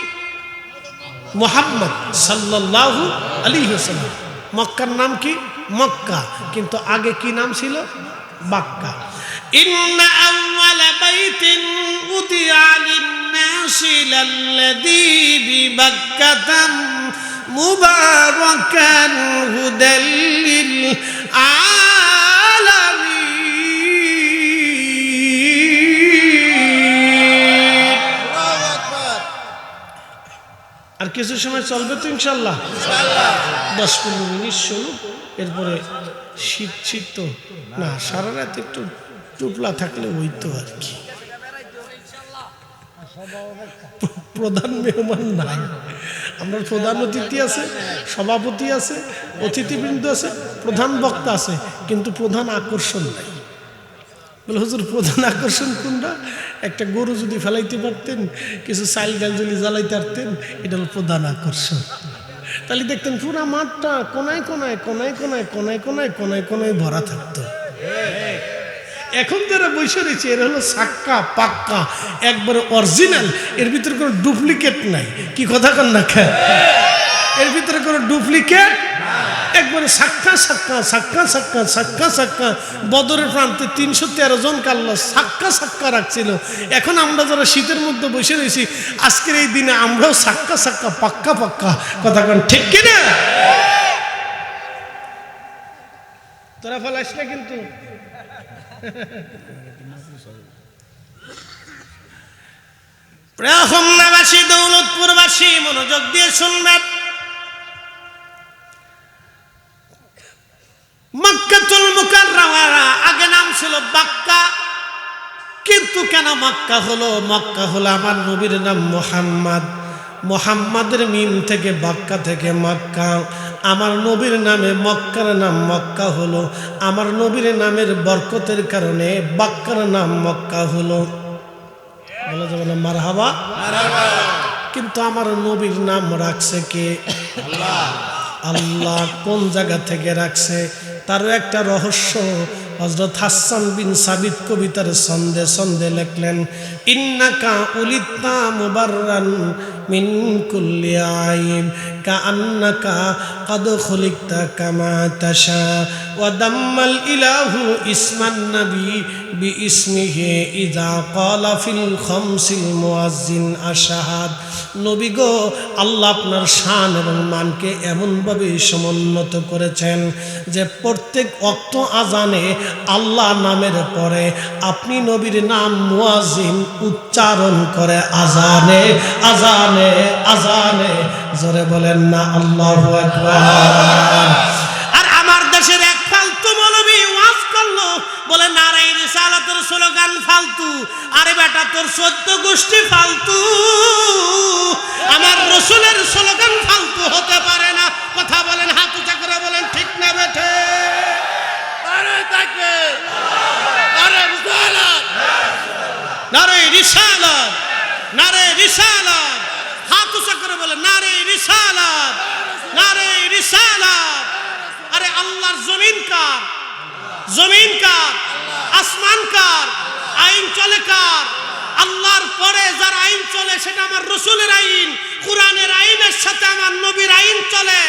মুহাম্মদ সাল্লাল্লাহু আলাইহি ওয়াসাল্লাম। মক্কার নাম কি? মক্কা, কিন্তু আগে কি নাম ছিল? বাক্কা। ইন্না আউওয়ালা বাইতিন উদিআ লিন-নাসি লাল্লাযী বিবাক্কাতা মুবারাকান হুদাল লিল আর কিছু সময় চলবে তো ইনশাল্লাহ। 10-15 মিনিট শুনুন, এরপরে শীত শীত তো না, সারা রাত একটু টুপলা থাকলে ওই তো আর কি। প্রধান মেহমান নাই, আমরা প্রধান অতিথি আছে, সভাপতি আছে, অতিথিবৃন্দ আছে, প্রধান বক্তা আছে, কিন্তু প্রধান আকর্ষণ নাই। বলে হুজুর প্রধান আকর্ষণ কোনটা? একটা গরু যদি ফেলাইতে পারতেন, কিছু চাইল ডাল যদি জ্বালাইতে পারতেন, এটা হলো প্রধান আকর্ষণ। তাহলে দেখতেন পুরা মাঠটা কোনায় কোনায় কোনায় কোনায় কোনায় কোনায় কোনায় কোনায় ভরা থাকতো। এখন যারা বসে রয়েছে এর হলো সাক্কা পাক্কা, একবারে অরিজিনাল, এর ভিতরে কোনো ডুপ্লিকেট নাই। কি কথা কন না? এর ভিতরে কোনো ডুপ্লিকেট, একবারে সাক্কা সাক্কা সাক্কা সাক্কা সাক্কা সাক্কা। বদরের প্রান্তে 313 জন আল্লাহ সাক্কা সাক্কা রাখছিল। এখন আমরা যারা শীতের মধ্যে বসে রয়েছি, আজকের এই দিনে আমরাও সাক্কা সাক্কা পাক্কা পাক্কা। কথা কন ঠিক কিনা? তোরা ফেলাইস না কিন্তু। হোমনাবাসী, দৌলতপুরবাসী মনোযোগ দিয়ে শুনবেন। মক্কাতুল মুকাররমা আগে নাম ছিল বাক্কা, কিন্তু কেন মক্কা হলো? মক্কা হলো আমার নবীর নাম মুহাম্মদ, মুহাম্মাদের মিম থেকে বাক্কা থেকে মক্কা। আমার নবীর নামে মক্কার নাম মক্কা হলো, আমার নবীর নামের বরকতের কারণে বাক্কার নাম মক্কা হলো। বলা যাবে না মারহাবা? কিন্তু আমার নবীর নাম রাখছে কে? আল্লাহ। আল্লাহ কোন জায়গা থেকে রাখছে তারও একটা রহস্য। হযরত হাসান বিন সাবিত কবিতার ছন্দে ছন্দে লিখলেন, ইন্নাকা উলিতা মুবাররান মিন কুল্লি আইব কাআন্নাকা কদ খুলিকতা কামা তাশা ওয়া দাম্মাল ইলাহু ইসমান নবী বিইসমিহি ইযা ক্বালা ফিল খামসিল মুয়াজ্জিন আশহাদ। নবী গো, আল্লাহ আপনার শান এবং মানকে এমনভাবে সমুন্নত করেছেন যে প্রত্যেক ওয়াক্ত আজানে আল্লাহ নামের পরে আপনি নবীর নাম মুয়াজ্জিন উচ্চারণ করে আজানে আজানে আজানে। জোরে বলেন না আল্লাহু আকবার। আর আমার দেশের এক ফালতু মৌলবী ওয়াজ করলো, বলে নারে রিসালাতের স্লোগান ফালতু। আরে বেটা, তোর 14 গোষ্ঠী ফালতু, আমার রাসূলের স্লোগান ফালতু হতে পারে না। কথা বলেন, হাত উঁচা করে বলেন ঠিক না বেঠে? আরে তাকবীর, আরে রিসালাত, নারে রিসালাত, নারে রিসালাত। হাত উঁচা করে বলেন নারে রিসালাত, নারে রিসালাত। আরে আল্লাহর জমিন কার? জমিন কার? আসমান কার? আইন চলে কার? আল্লাহর পরে যার আইন চলে সেটা আমার রাসূলের আইন। কোরআনের আইনের সাথে আমার নবীর আইন চলে।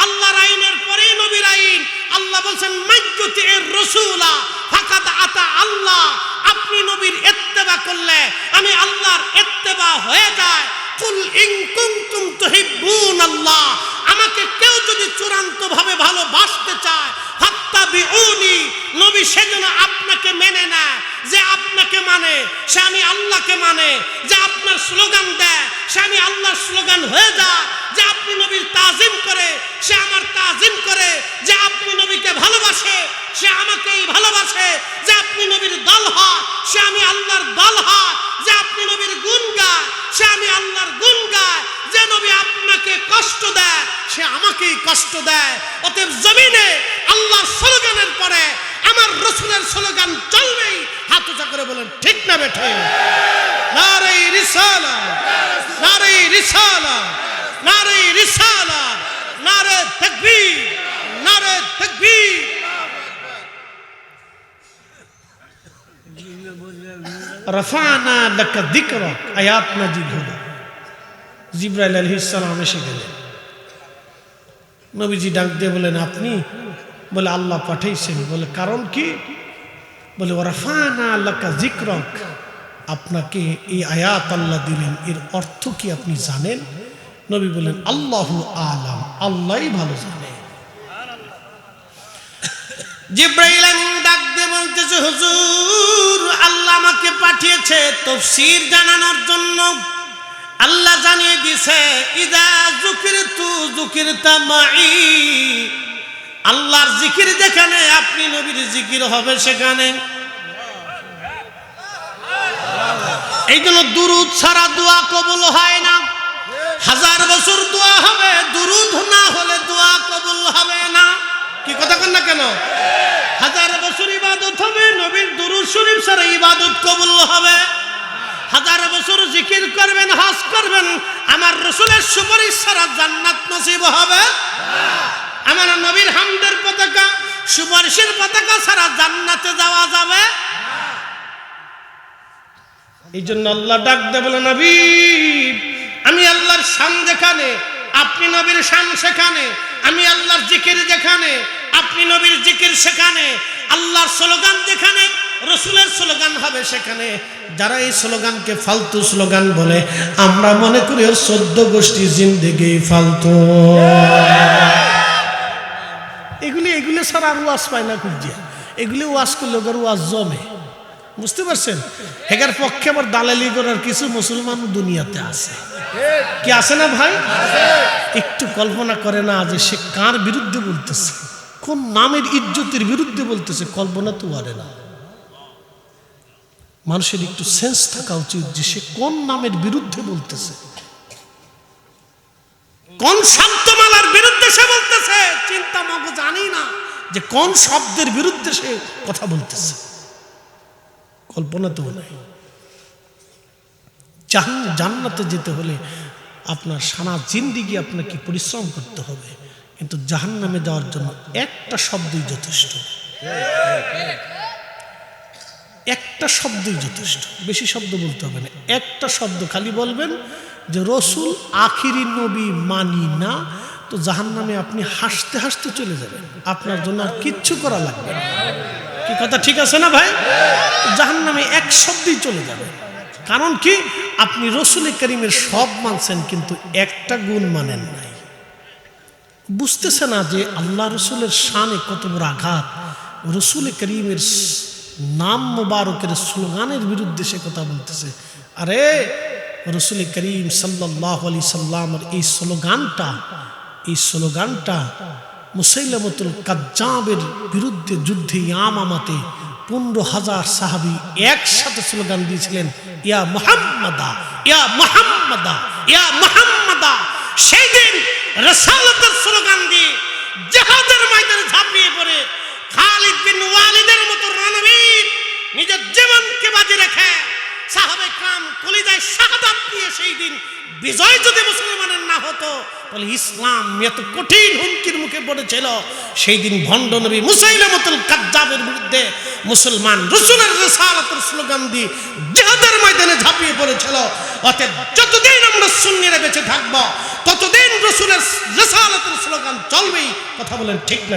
আল্লাহর আইনের পরেই নবীর আইন। আল্লাহ বলছেন মাইয়ুতির রাসূলা ফাকাদ আতা আল্লাহ। আপনি নবীর ইত্তেবা করলে আমি আল্লাহর ইত্তেবা হয়ে যায়। কুল ইন কুনতুম তুহিব্বুনাল্লাহ, আমাকে কেউ যদি চূড়ান্তভাবে ভালোবাসতে চায় ফাত্তাবিউনি, নবী সেজন্য আপনাকে মেনে নেয়। যে আপনাকে মানে সে আমি আল্লাহকে মানে। যে আপনার স্লোগান দেয় সে আমি আল্লাহর স্লোগান হয়ে যায়। যে আপনি নবীর তাজিম করে সে আমার তাজিম করে। যে আপনি নবীকে ভালোবাসে সে আমাকেই ভালোবাসে। যে আপনি নবীর দল হয় সে আমি আল্লাহর দল হয়। যে আপনি নবীর গুণ গায় সে আমি আল্লাহর গুণ গায়। যে নবী আপনাকে কষ্ট দেয় সে আমাকেই কষ্ট দেয়। অতএব জমিনে আল্লাহর স্লোগানের পরে আমার রাসূলের স্লোগান চলবেই। হাত উঁচা করে বলেন ঠিক না বেঠে? নারে রিসালাত, নারে রিসালাত, নারে রিসালাত, নারে তাকবীর, নারে তাকবীর। রাফা'না লাকা যিকরাক, আয়াত নাজিল হলো। জিবরাইল আলাইহিস সালাম এসে গেলেন। নবীজি ডাক দিয়ে বলেন আপনি? বলে আল্লাহ পাঠাইছেন। বলে কারণ কি? বলে রাফা'না লাকা যিকরাক, আপনাকে এই আয়াত আল্লাহ দিলেন, এর অর্থ কি আপনি জানেন? নবী বলেন আল্লাহু আলাম, আল্লাহই ভালো জানে। জিবরাইল আমিন ডাক দিয়ে বলতেছে হুজুর, আল্লাহ আমাকে পাঠিয়েছে তাফসীর জানানোর জন্য। আল্লাহ জানিয়ে দিয়েছে ইদা যুকিরতু যুকিরতা মাই, আল্লাহর জিকির যেখানে আপনি নবীর জিকির হবে সেখানে। এই জন্য দুরূদ ছাড়া দোয়া কবুল হয় না। 1000 বছর দোয়া হবে, দুরূদ না হলে দোয়া কবুল হবে না। কি কথা কন না কেন? 1000 বছর ইবাদত হবে, নবীর দুরূদ শরীফ ছাড়া ইবাদত কবুল হবে। 1000 বছর জিকির করবেন, হজ করবেন, আমার রাসূলের সুপারিশ ছাড়া জান্নাত নসিব হবে না। আমার নবীর হামদের পতাকা, সুপারিশের পতাকা ছাড়া জান্নাতে যাওয়া যাবে না। এই জন্য আল্লাহ ডাক দেয়, বলে নবী আমি আল্লাহর শান যেখানে, আপনি নবীর শান সেখানে। আমি আল্লাহর জিকির যেখানে, আপনি নবীর জিকির সেখানে। আল্লাহর স্লোগান যেখানে, রাসূলের স্লোগান হবে সেখানে। যারা এই স্লোগানকে ফালতু স্লোগান বলে, আমরা মনে করি ওর 14 গোষ্ঠী জিন্দেগি ফালতু। এগুলি ছাড়া আর ওয়াজ পায় না খুঁজিয়া। এগুলি ওয়াজ করলে ওর ওয়াজ জমে, বুঝতে পারছেন? হেগার পক্ষে আবার দালালি করার কিছু মুসলমান দুনিয়াতে আছে। কি আছে না ভাই? একটু কল্পনা করে না যে সে কার বিরুদ্ধে বলতেছে, কোন নামের ইজ্জতের বিরুদ্ধে বলতেছে, কল্পনা তো পারে না। মানুষের একটু সেন্স থাকা উচিত যে সে কোন নামের বিরুদ্ধে বলতেছে, কোন শব্দমালার বিরুদ্ধে সে বলতেছে। চিন্তা মগ জানি না যে কোন শব্দের বিরুদ্ধে সে কথা বলতেছে, কল্পনা তো নাই। জান্নাতে যেতে হলে আপনার সারা জিন্দেগি আপনাকে পরিশ্রম করতে হবে, কিন্তু জাহান্নামে যাওয়ার জন্য একটা শব্দই যথেষ্ট। একটা শব্দই যথেষ্ট, বেশি শব্দ বলতে হবে না। একটা শব্দ খালি বলবেন যে রসুল আখিরি নবী মানি না, তো জাহান্নামে আপনি হাসতে হাসতে চলে যাবেন, আপনার জন্য আর কিচ্ছু করা লাগবে না। কি কথা ঠিক আছে না ভাই? জাহান্নামে এক শব্দেই চলে যাবে। কারণ কি? আপনি রসুল করিমের সব মানছেন, কিন্তু একটা গুণ মানেন নাই। বুঝতেছে না যে আল্লাহ রসুলের শানে কত বড় আঘাত। রসুল করিমের নাম মোবারকের স্লোগানের বিরুদ্ধে সে কথা বলতেছে। আরে রসুল করিম সাল্লাল্লাহু আলাইহি সাল্লামের এই স্লোগানটা মুসাইলামতুল কাজ্জাবের বিরুদ্ধে যুদ্ধে ইয়ামামাতে 15,000 সাহাবী একসাথে স্লোগান দিয়েছিলেন, ইয়া মুহাম্মাদা, ইয়া মুহাম্মাদা, ইয়া মুহাম্মাদা। সেই দিন রাসালাতের স্লোগান দিয়ে জিহাদের ময়দানে ঝাঁপিয়ে পড়ে খালিদ বিন ওয়ালিদের মতো রণবীর নিজের জীবনকে বাজি রেখে সাহাবে کرام কলিজায় শাহাদাত দিয়ে সেই দিন বিজয় যদি মুসলমানের না হতো, তাহলে ইসলাম এত কঠিন হুমকির মুখে পড়েছিল। সেই দিন ভণ্ড নবী মুসাইলামতুল কাজ্জাবের বিরুদ্ধে মুসলমান রাসূলের রিসালাতের স্লোগান দিয়ে জিহাদের ময়দানে ঝাঁপিয়ে পড়েছিল। অতএব যতদিন আমরা সুন্নিরা বেঁচে থাকব, ততদিন রাসূলের রিসালাতের স্লোগান চলবেই। কথা বলেন ঠিক না?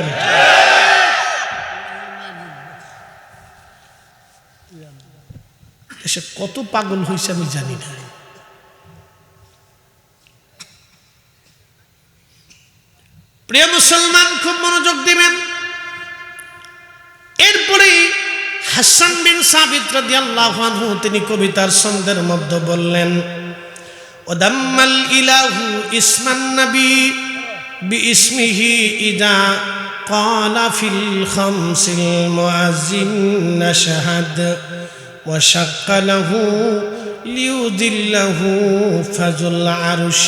এসে কত পাগল হয়েছে আমি জানি না। প্রিয় মুসলমান, খুব মনোযোগ দিবেন। এরপরে হাসান বিন সাবিত রাদিয়াল্লাহু আনহু তিনি কবিতার ছন্দের মধ্যে বললেন, ওদাম্মাল ইলাহু ইসমান নবী বিইসমিহি ইদা ক্বালা ফিল খামসিল মুআজ্জিন নাশহাদ وشق له ليذله فذو العرش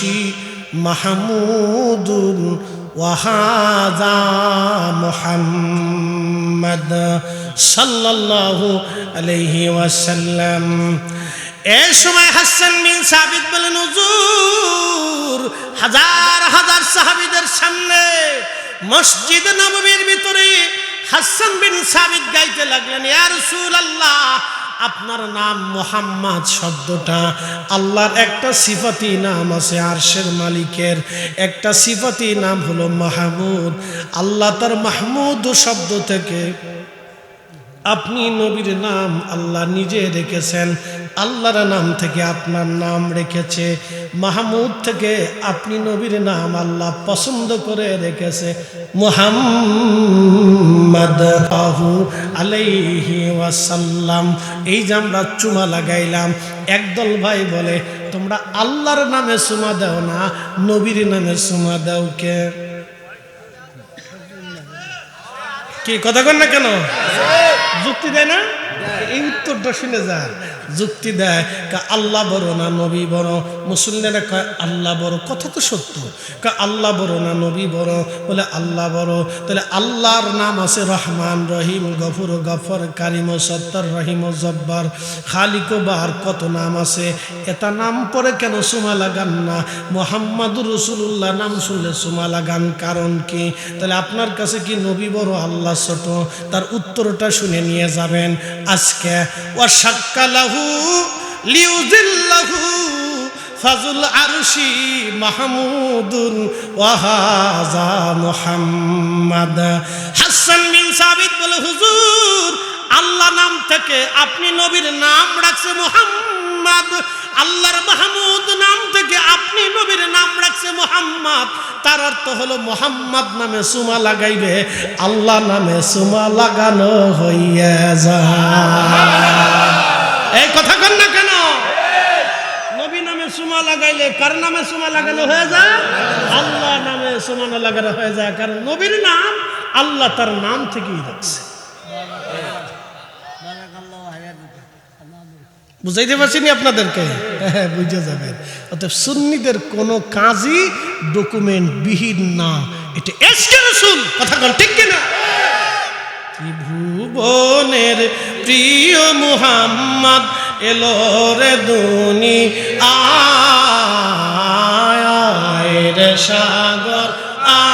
محمود وهذا محمد صلى الله عليه وسلم। এই সময় হাসান বিন সাবিত বলেন, হুজুর হাজার হাজার সাহাবীদের সামনে মসজিদ নববীর ভিতরে হাসান বিন সাবিত গাইতে লাগলেন, ইয়া রাসূলুল্লাহ, আপনার নাম মুহাম্মদ শব্দটা আল্লাহর একটা সিফাতি নাম আছে, আরশের মালিকের একটা সিফাতি নাম হলো মাহমুদ। আল্লাহ তার মাহমুদ শব্দ থেকে আপনি নবীর নাম আল্লাহ নিজে রেখেছেন, আল্লাহর নাম থেকে আপনার নাম রেখেছে, মাহমুদ থেকে আপনি নবীর নাম আল্লাহ পছন্দ করে রেখেছে মুহাম্মদ আলাইহি ওয়াসাল্লাম। এই যে আমরা চুমা লাগাইলাম, একদল ভাই বলে তোমরা আল্লাহর নামে চুমা দাও না, নবীর নামে চুমা দাও। কে কি কথা কন না কেন? যুক্তি দেয় না? এই উত্তরটা শুনে যায় যুক্তি দেয় আল্লাহ বড় না নবী বড়? মুসলিমরা কয় আল্লাহ বড়। কথা তো সত্য। আল্লাহ বড় না নবী বড়? বলে আল্লাহ বড়। তাহলে আল্লাহর নাম আছে রহমান, রহিম, গফুর, গফর, কারিম, সত্তর, রহিম, জব্বার, খালিক, বাহার, কত নাম আছে। এটা নাম পরে কেন সুমা লাগান না? মুহাম্মাদুর রাসূলুল্লাহ নাম শুনলে সুমা লাগান, কারণ কি? তাহলে আপনার কাছে কি নবী বড় আল্লাহ ছোট? তার উত্তরটা শুনে নিয়ে যাবেন আজকে। ওয়া শাক্কালাহু লিউযিল্লাহু ফাজুল আরশি মাহমুদুন ওয়া হাযা মুহাম্মাদ। হাসান বিন সাবিত বলে, হুজুর আল্লাহ নাম থেকে আপনি নবীর নাম রাখছে মুহাম্মদ, আল্লাহর মাহমুদ নাম থেকে আপনি নবীর নাম রাখছে মুহাম্মদ। তার অর্থ হলো মুহাম্মদ নামে সুমা লাগাইবে, আল্লাহ নামে সুমা লাগানো হইয়া যায়। এই কথা কন না কেন? নবী নামে সুমা লাগাইলে কার নামে সুমা লাগানো হয়ে যায়? আল্লাহ নামে সুমা লাগানো হয়ে যায়, কারণ নবীর নাম আল্লাহ তার নাম থেকেই রাখছে। বুঝাইতে পারছিনি আপনাদেরকে? হ্যাঁ, বুঝে যাবেন। অতএব সুন্নিদের কোনো কাজই ডকুমেন্ট বিহীন না, এটা এসকে রাসূল। কথা বল ঠিক কিনা? ত্রিভুবনের প্রিয় মুহাম্মদ এলো রে দুনিয়ায় রে, সাগর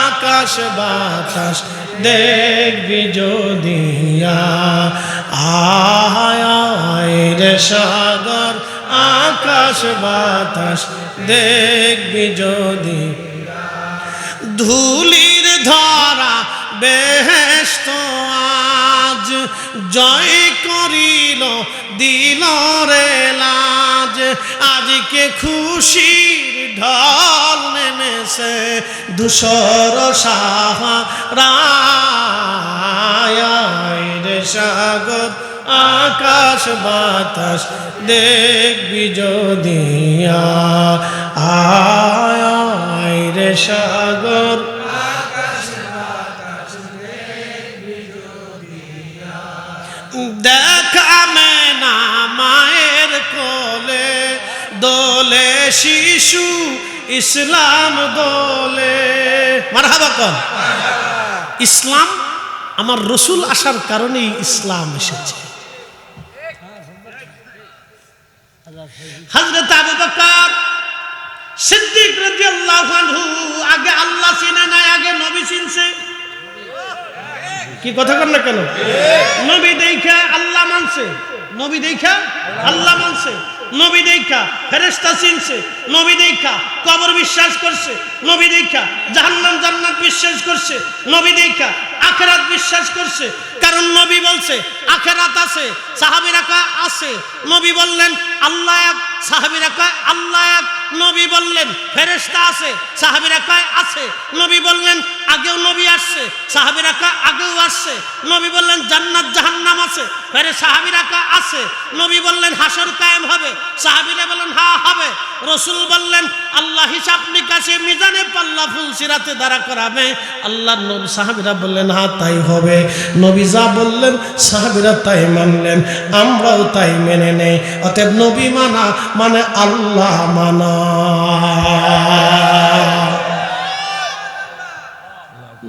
আকাশ বাতাস দেখবি যদিয়া, আয় রে সাগর আকাশ বাতাস দেখবি যদি। ধুলির ধরা বেহেশত আজ জয় করিল দিল রে লাজ, আজকে খুশির ঢল নেমেছে ধূসর সাহারায় রে, সাগর আকাশ বাতাস দেখবি যদিয়া, আয় রে সাগর আকাশ বাতাস দেখবি যদিয়া। দেখা মেনা মায়ের কোলে দোলে শিশু ইসলাম দোলে। মারহাবা কর। ইসলাম আমার রসুল আসার কারণেই ইসলাম এসেছে। হযরত আবু বকর সিদ্দিক রাদিয়াল্লাহু আনহু আগে আল্লাহ চিনে নাই, আগে নবী চিনছে। কি কথা কর না কেন? নবী দেখা আল্লাহ মানছে, নবী দেখা আল্লাহ মানছে, নবী দেখা ফেরেশতা চিনছে, নবী দেখা কবর বিশ্বাস করছে, নবী দেখা জাহান্নাম জান্নাত বিশ্বাস করছে, নবী দেখা আখিরাত বিশ্বাস করছে। কারণ নবী বলছে আখিরাত আছে, সাহাবীরা কয় আছে। নবী বললেন আল্লাহ এক, সাহাবীরা কয় আল্লাহ এক। নবী বললেন ফেরেশতা আছে, সাহাবীরা কয় আছে। নবী বললেন আগেও নবী আসছে, সাহাবীরা কয় আগেও আসছে। নবী বললেন জান্নাত জাহান্নাম আছে, সাহাবীরা কয় আছে। নবী বললেন হাসর কায়েম হবে, সাহাবীরা বললেন হ্যাঁ হবে। রাসূল বললেন আল্লাহ হিসাব নিকাশে মিজানে পাল্লা ফুলসিরাতে দাঁড়া করাবে, আল্লাহর নবী সাহাবীরা বললেন হ্যাঁ তাই হবে। নবী যা বললেন সাহাবীরা তাই মানলেন, আমরাও তাই মেনে নেই। অতএব নবী মানা মানে আল্লাহ মানা।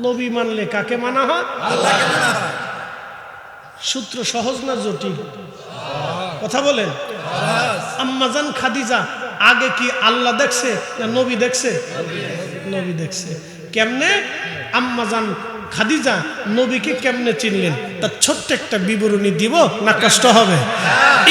নবী মানলে কাকে মানা হয়? আল্লাহকে মানা হয়। সূত্র সহজ না জটিল? কথা বলেন। আম্মাজান খাদিজা আগে কি আল্লাহ দেখছে না নবী দেখছে? নবী দেখছে। কেমনে? আম্মাজান খাদিজা নবীকে কেমনে চিনলেন তার ছোট্ট একটা বিবরণী দিব না কষ্ট হবে?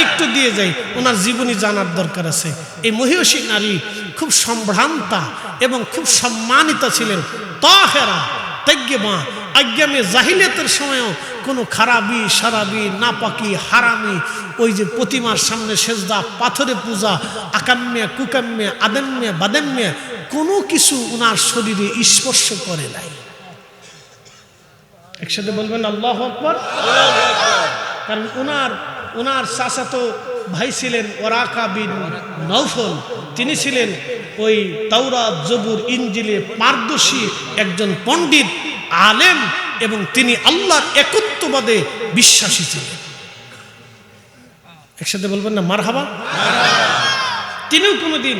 একটু দিয়ে যাই, ওনার জীবনী জানার দরকার আছে। এই মহিষী নারী খুব সম্ভ্রান্তা এবং খুব সম্মানিত ছিলেন, তাহেরা তাইয়্যিবা। আজ্ঞামে জাহিলিয়াতের সময়ও কোনো খারাপি সারাবি নাপাকি হারামি ওই যে প্রতিমার সামনে সেজদা, পাথরে পূজা, আকাম্যা কুকাম্যা আদাম্যা বাদাম্যা কোনো কিছু ওনার শরীরে স্পর্শ করে নাই। একসাথে বলবেন আল্লাহু আকবার। কারণ ওনার চাচাতো ভাই ছিলেন ওরাকা বিন নওফল, তিনি ছিলেন ওই তাওরাত জবুর ইনজিলে পারদর্শী একজন পণ্ডিত আলেম, এবং তিনি আল্লাহর একত্ববাদে বিশ্বাসী ছিলেন। একসাথে বলবেন না মারহাবা। তিনিও কোনোদিন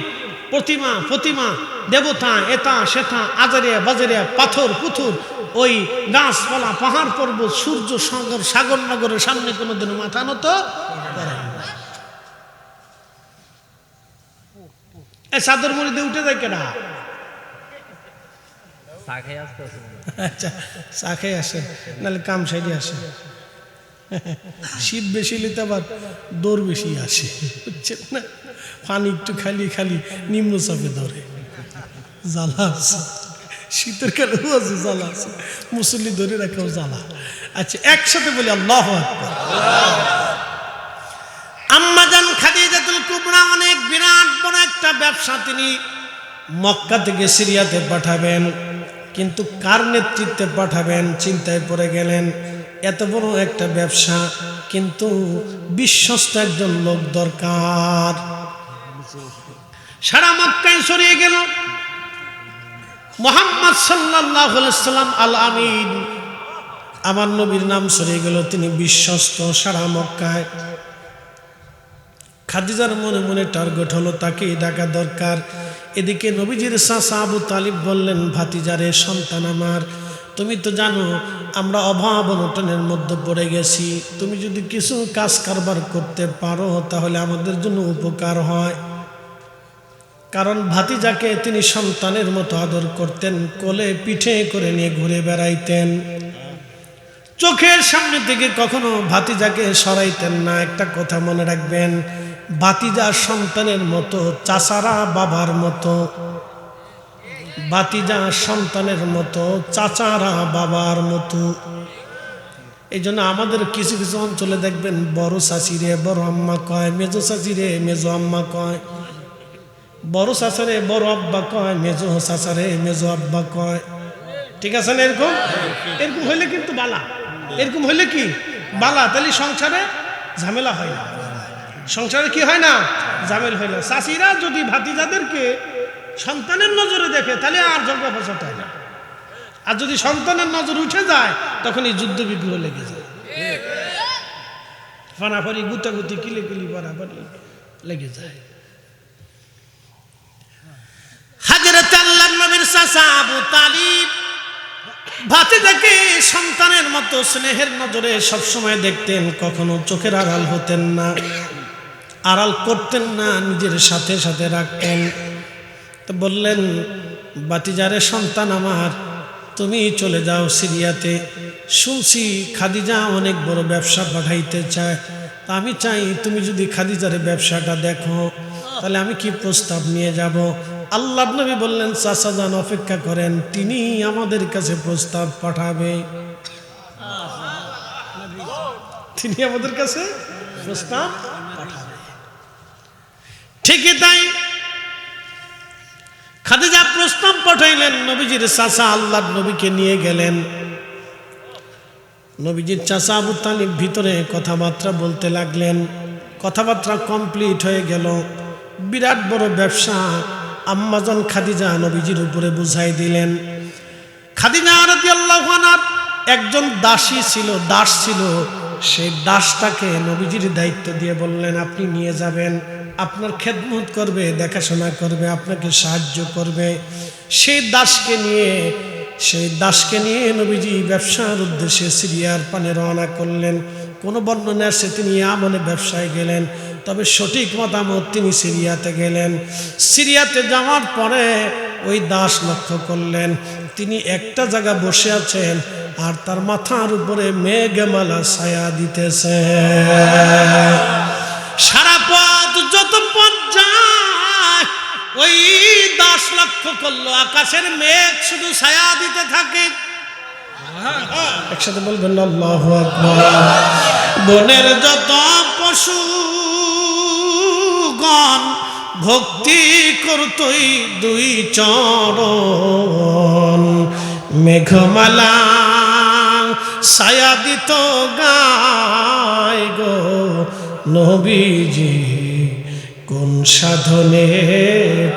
প্রতিমা দেবতা এটা সেটা আজারিয়া বাজারিয়া পাথর পুথুর ওই গাছপালা পাহাড় পর্বত সূর্য সাগর নগরের সামনে কোনোদিন মাথা নত করেন না। চাদর মুড়িতে উঠে যায় কেনা? আচ্ছা, চা খেয়ে আসে, নাহলে কাম সাইডে আসে। শীত বেশি নিতে আবার দৌড় বেশি আসে, বুঝছেন না? পানি একটু খালি নিম্ন চাপে ধরে, জ্বালা আছে। শীতের কালেও আছে জ্বালা আছে, মুসল্লি ধরে রাখাও জ্বালা। আচ্ছা, একসাথে বলি আল্লাহু আকবার। আম্মাজান খাদিজাতুল কুবরা অনেক বিরাট বড় একটা ব্যবসা তিনি মক্কা থেকে সিরিয়াতে পাঠাবেন, কিন্তু কার নেতৃত্বে পাঠাবেন চিন্তায় পড়ে গেলেন। এত বড় একটা ব্যবসা, কিন্তু বিশ্বস্ত একজন লোক দরকার। সারা মক্কায় ছড়িয়ে গেল মুহাম্মদ সাল্লাল্লাহু আলাইহি সাল্লাম আল আমিন, আমার নবীর নাম ছড়িয়ে গেল, তিনি বিশ্বস্ত সারা মক্কায়। খাদিজার মনে মনে টার্গেট হলো তাকে ডাকা দরকার। এদিকে নবীজির চাচা আবু তালিব বললেন, ভাতিজারে সন্তান আমার, তুমি তো জানো আমরা অভাব অনটনের মধ্যে পড়ে গেছি, তুমি যদি কিছু কাজ কারবার করতে পারো তাহলে আমাদের জন্য উপকার হয়। কারণ ভাতিজাকে তিনি সন্তানের মতো আদর করতেন, কোলে পিঠে করে নিয়ে ঘুরে বেড়াইতেন, চোখের সামনে থেকে কখনো ভাতিজাকে সরাইতেন না। একটা কথা মনে রাখবেন, ভাতিজা সন্তানের মতো, চাচারা বাবার মতো। ভাতিজা সন্তানের মতো, চাচারা বাবার মতো। এই জন্য আমাদের কিছু কিছু অঞ্চলে দেখবেন বড় চাচিরে বড় আম্মা কয়, মেজো চাচিরে মেজো আম্মা কয়, বড় চাচারে বড় আব্বা কয়, মেজো চাচারে মেজো আব্বা কয়। ঠিক আছে না? এরকম হইলে কিন্তু বালা, এরকম হইলে কি বালা, তাহলে সংসারে ঝামেলা হয় না। সংসারে কি হয় না? ঝামেলা হয় না। চাচিরা যদি ভাতিজাদেরকে সন্তানের নজরে দেখে তাহলে আর ঝগড়া ফসাদ হয় না। আর যদি সন্তানের নজর উঠে যায় তখন এই যুদ্ধ বিগ্রহ লেগে যায়, ফানাফানি গুতাগুতি কিলিকিলি বাড়াবাড়ি লেগে যায়। হযরত আল্লাহর নবীর চাচা আবু তালিব ভাতিজাকে সন্তানের মতো স্নেহের নজরে সবসময় দেখতেন, কখনো চোখের আড়াল হতেন না, আড়াল করতেন না, নিজের সাথে সাথে রাখতেন। তো বললেন, ভাতিজারে সন্তান আমার, তুমি চলে যাও সিরিয়াতে, শুনছি খাদিজা অনেক বড় ব্যবসা পাঠাইতে চায়, তা আমি চাই তুমি যদি খাদিজারে ব্যবসাটা দেখো তাহলে আমি কি প্রস্তাব নিয়ে যাব। আল্লাহর নবী বললেন, চাচা যান অপেক্ষা করেন, তিনি আমাদের কাছে প্রস্তাব পাঠাবে, তিনি আমাদের কাছে প্রস্তাব পাঠাবে। ঠিকই তাই, খাদিজা প্রস্তাব পাঠাইলেন। নবীজির চাচা আল্লাহর নবীকে নিয়ে গেলেন। নবীজির চাচা আবু তালিব ভিতরে কথাবার্তা বলতে লাগলেন। কথাবার্তা কমপ্লিট হয়ে গেল। বিরাট বড় ব্যবসা আম্মাজান খাদিজা নবীজির উপরে বুঝাই দিলেন। খাদিজা রাদিয়াল্লাহু আনহা একজন দাসী ছিল, দাস ছিল, সেই দাসটাকে নবীজির দায়িত্ব দিয়ে বললেন, আপনি নিয়ে যাবেন, আপনার খেদমত করবে, দেখাশোনা করবে, আপনাকে সাহায্য করবে। সেই দাসকে নিয়ে নবীজি ব্যবসার উদ্দেশ্যে সিরিয়ার পানে রওনা করলেন। কোনো বর্ণনা আছে তিনি ইয়ামানে ব্যবসায় গেলেন, তবে সঠিক মতামত তিনি সিরিয়াতে গেলেন। সিরিয়াতে যাওয়ার পরে ওই দাস লক্ষ্য করলেন তিনি একটা জায়গা বসে আছেন আর তার মাথার উপরে মেঘমালা ছায়া দিতেছে। সারা পথ যত পথ যায় ওই দাস লক্ষ্য করলো আকাশের মেঘ শুধু ছায়া দিতে থাকে। একসাথে বলবেন আল্লাহু আকবার। বনের যত পশুগণ ভক্তি করতই দুই চরণ, মেঘমালা ছায়া দিত গায় গো নবীজি, কোন সাধনে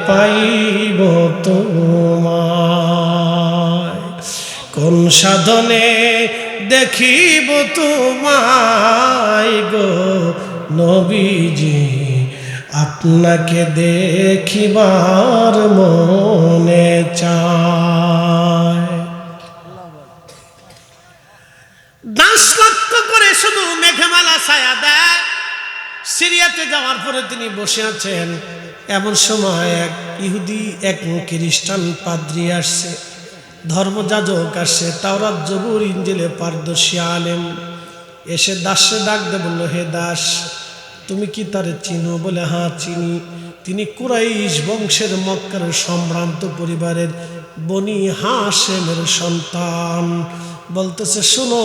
পাইব তোমায়, কোন সাধনে দেখিব তোমায় গো নবীজি আপনাকে দেখিবার মনে চায়। দাস লক্ষ্য করে শুধু মেঘমালা ছায়া দেয়। সিরিয়াতে যাওয়ার পরে তিনি বসে আছেন, এমন সময় এক ইহুদি এক খ্রিস্টান পাদ্রী আসছে, ধর্মযাজক আসছে, তাওরাত জবুর ইনজিলে পারদর্শী আলেম। এসে দাসে ডাক দে বলল, হে দাস, তুমি কি তারে চিনো? বলে হ্যাঁ চিনি। তিনি কুরাইশ বংশের মক্কার সম্ভ্রান্ত পরিবারের বনি হাশেমের সন্তান। বলতেছে, শোনো,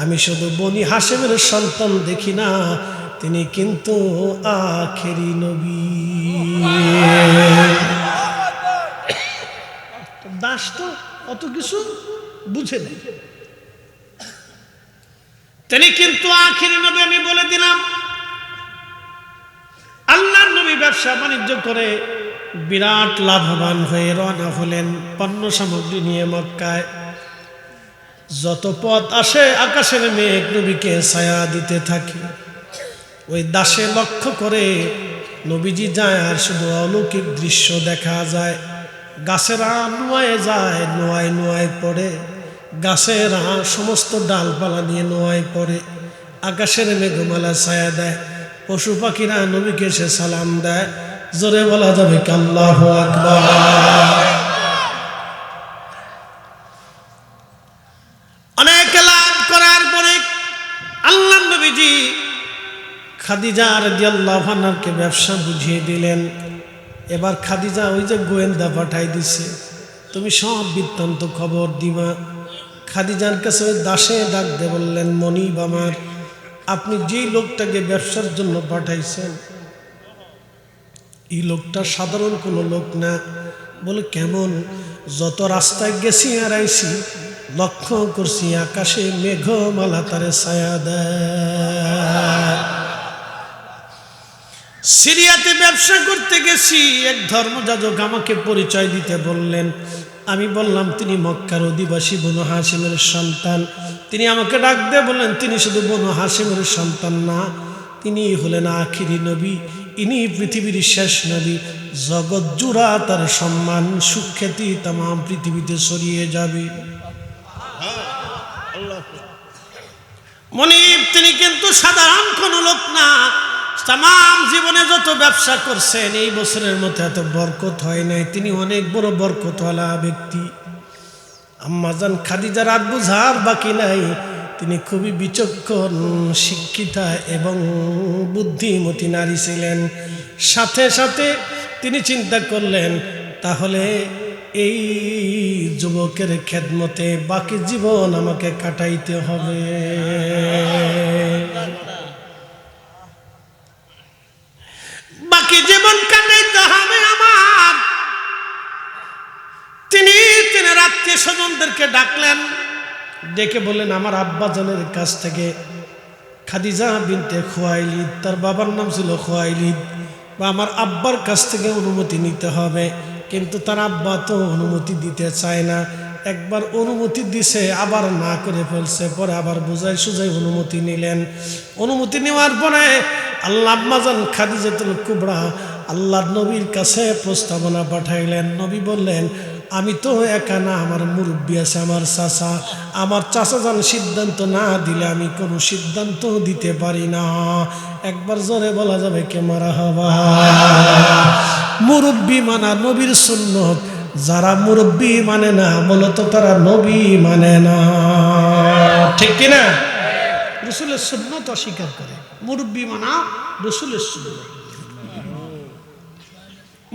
আমি শুধু বনি হাশেমের সন্তান দেখি না, তিনি কিন্তু আখেরি নবী। দাস তো অত কিছু বুঝে নেই, তিনি কিন্তু আখেরি নবী। আমি বলে দিলাম, আল্লাহর নবী ব্যবসা বাণিজ্য করে বিরাট লাভবান হয়ে রওনা হলেন পণ্য সামগ্রী নিয়ে মক্কায়। যত পথ আসে আকাশের মেঘ নবীকে ছায়া দিতে থাকে। ওই দাসে লক্ষ্য করে নবীজি যায় আর শুধু অলৌকিক দৃশ্য দেখা যায়। গাছেরা নোয়ায় যায়, নোয়ায় নোয়ায় পড়ে, গাছেরা সমস্ত ডালপালা নিয়ে নোয়ায় পড়ে, আকাশের মেঘমালা ছায়া দেয়, পশু পাখিরা নবীকে এসে সালাম দেয়। জোরে বলা যাবে কি আল্লাহু আকবার। অনেক লাভ করার পরে আল্লাহ নবীজি খাদিজা রাদিয়াল্লাহু আনহাকে ব্যবসা বুঝিয়ে দিলেন। এবার খাদিজা ওই যে গোয়েন্দা পাঠাই দিছে, তুমি সব বৃত্তান্ত খবর দিবা। খাদিজার কাছে ওই দাসে ডাক দিয়ে বললেন, মনিব আমার, আপনি যেই লোকটাকে ব্যবসার জন্য পাঠাইছেন, এই লোকটা সাধারণ কোনো লোক না। বলে কেমন? যত রাস্তায় গেছি আর আইছি, লক্ষ্য করছি আকাশে মেঘমালা তারে ছায়া দেয়। সিরিয়াতে ব্যবসা করতে গেছি, এক ধর্মযাজক আমাকে পরিচয় দিতে বললেন। আমি বললাম তিনি মক্কার অধিবাসী বনু হাশিমের সন্তান। তিনি আমাকে ডাক দিয়ে বললেন, তিনি শুধু বনু হাশিমের সন্তান না, তিনি হলেন আখিরি নবী, ইনি পৃথিবীর শেষ নবী। জগৎ জুড়া তার সম্মান সুখ্যাতি তাম পৃথিবীতে ছড়িয়ে যাবে। মনিব তিনি কিন্তু সাধারণ কোনো লোক না। তাম জীবনে যত ব্যবসা করছেন, এই বছরের মধ্যে এত বরকত হয় নাই। তিনি অনেক বড় বরকতওয়ালা ব্যক্তি। আম্মাজান খাদিজার আর বুঝার বাকি নাই, তিনি খুবই বিচক্ষণ, শিক্ষিতা এবং বুদ্ধিমতী নারী ছিলেন। সাথে সাথে তিনি চিন্তা করলেন, তাহলে এই যুবকের খেদমতে বাকি জীবন আমাকে কাটাইতে হবে। বাকি জীবন কাটাইতে হবে আমার। তিনি আত্মীয় স্বজনদেরকে ডাকলেন, ডেকে বললেন, আমার আব্বাজানের কাছ থেকে খাদিজা বিনতে খুয়াইলিদ, তার বাবার নাম ছিল খুয়াইলিদ, বা আমার আব্বার কাছ থেকে অনুমতি নিতে হবে। কিন্তু তার আব্বা তো অনুমতি দিতে চায় না। একবার অনুমতি দিছে, আবার না করে ফেলছে, পরে আবার বুঝাই সুজাই অনুমতি নিলেন। অনুমতি নেওয়ার পরে আল্লাহ আম্মাজান খাদিজাতুল কুবরা আল্লাহর নবীর কাছে প্রস্তাবনা পাঠাইলেন। নবী বললেন, আমি তো একা না, আমার মুরব্বী আছে, আমার চাচা। আমার চাচা যান সিদ্ধান্ত না দিলে আমি কোনো সিদ্ধান্ত দিতে পারি না। একবার জোরে বলা যাবে কে মারহাবা। মুরব্বী মানা নবীর সুন্নত। যারা মুরব্বী মানে না, মূলত তারা নবী মানে না, ঠিক কিনা? রাসূলের সুন্নত অস্বীকার করে। মুরব্বী মানা রাসূলের সুন্নত,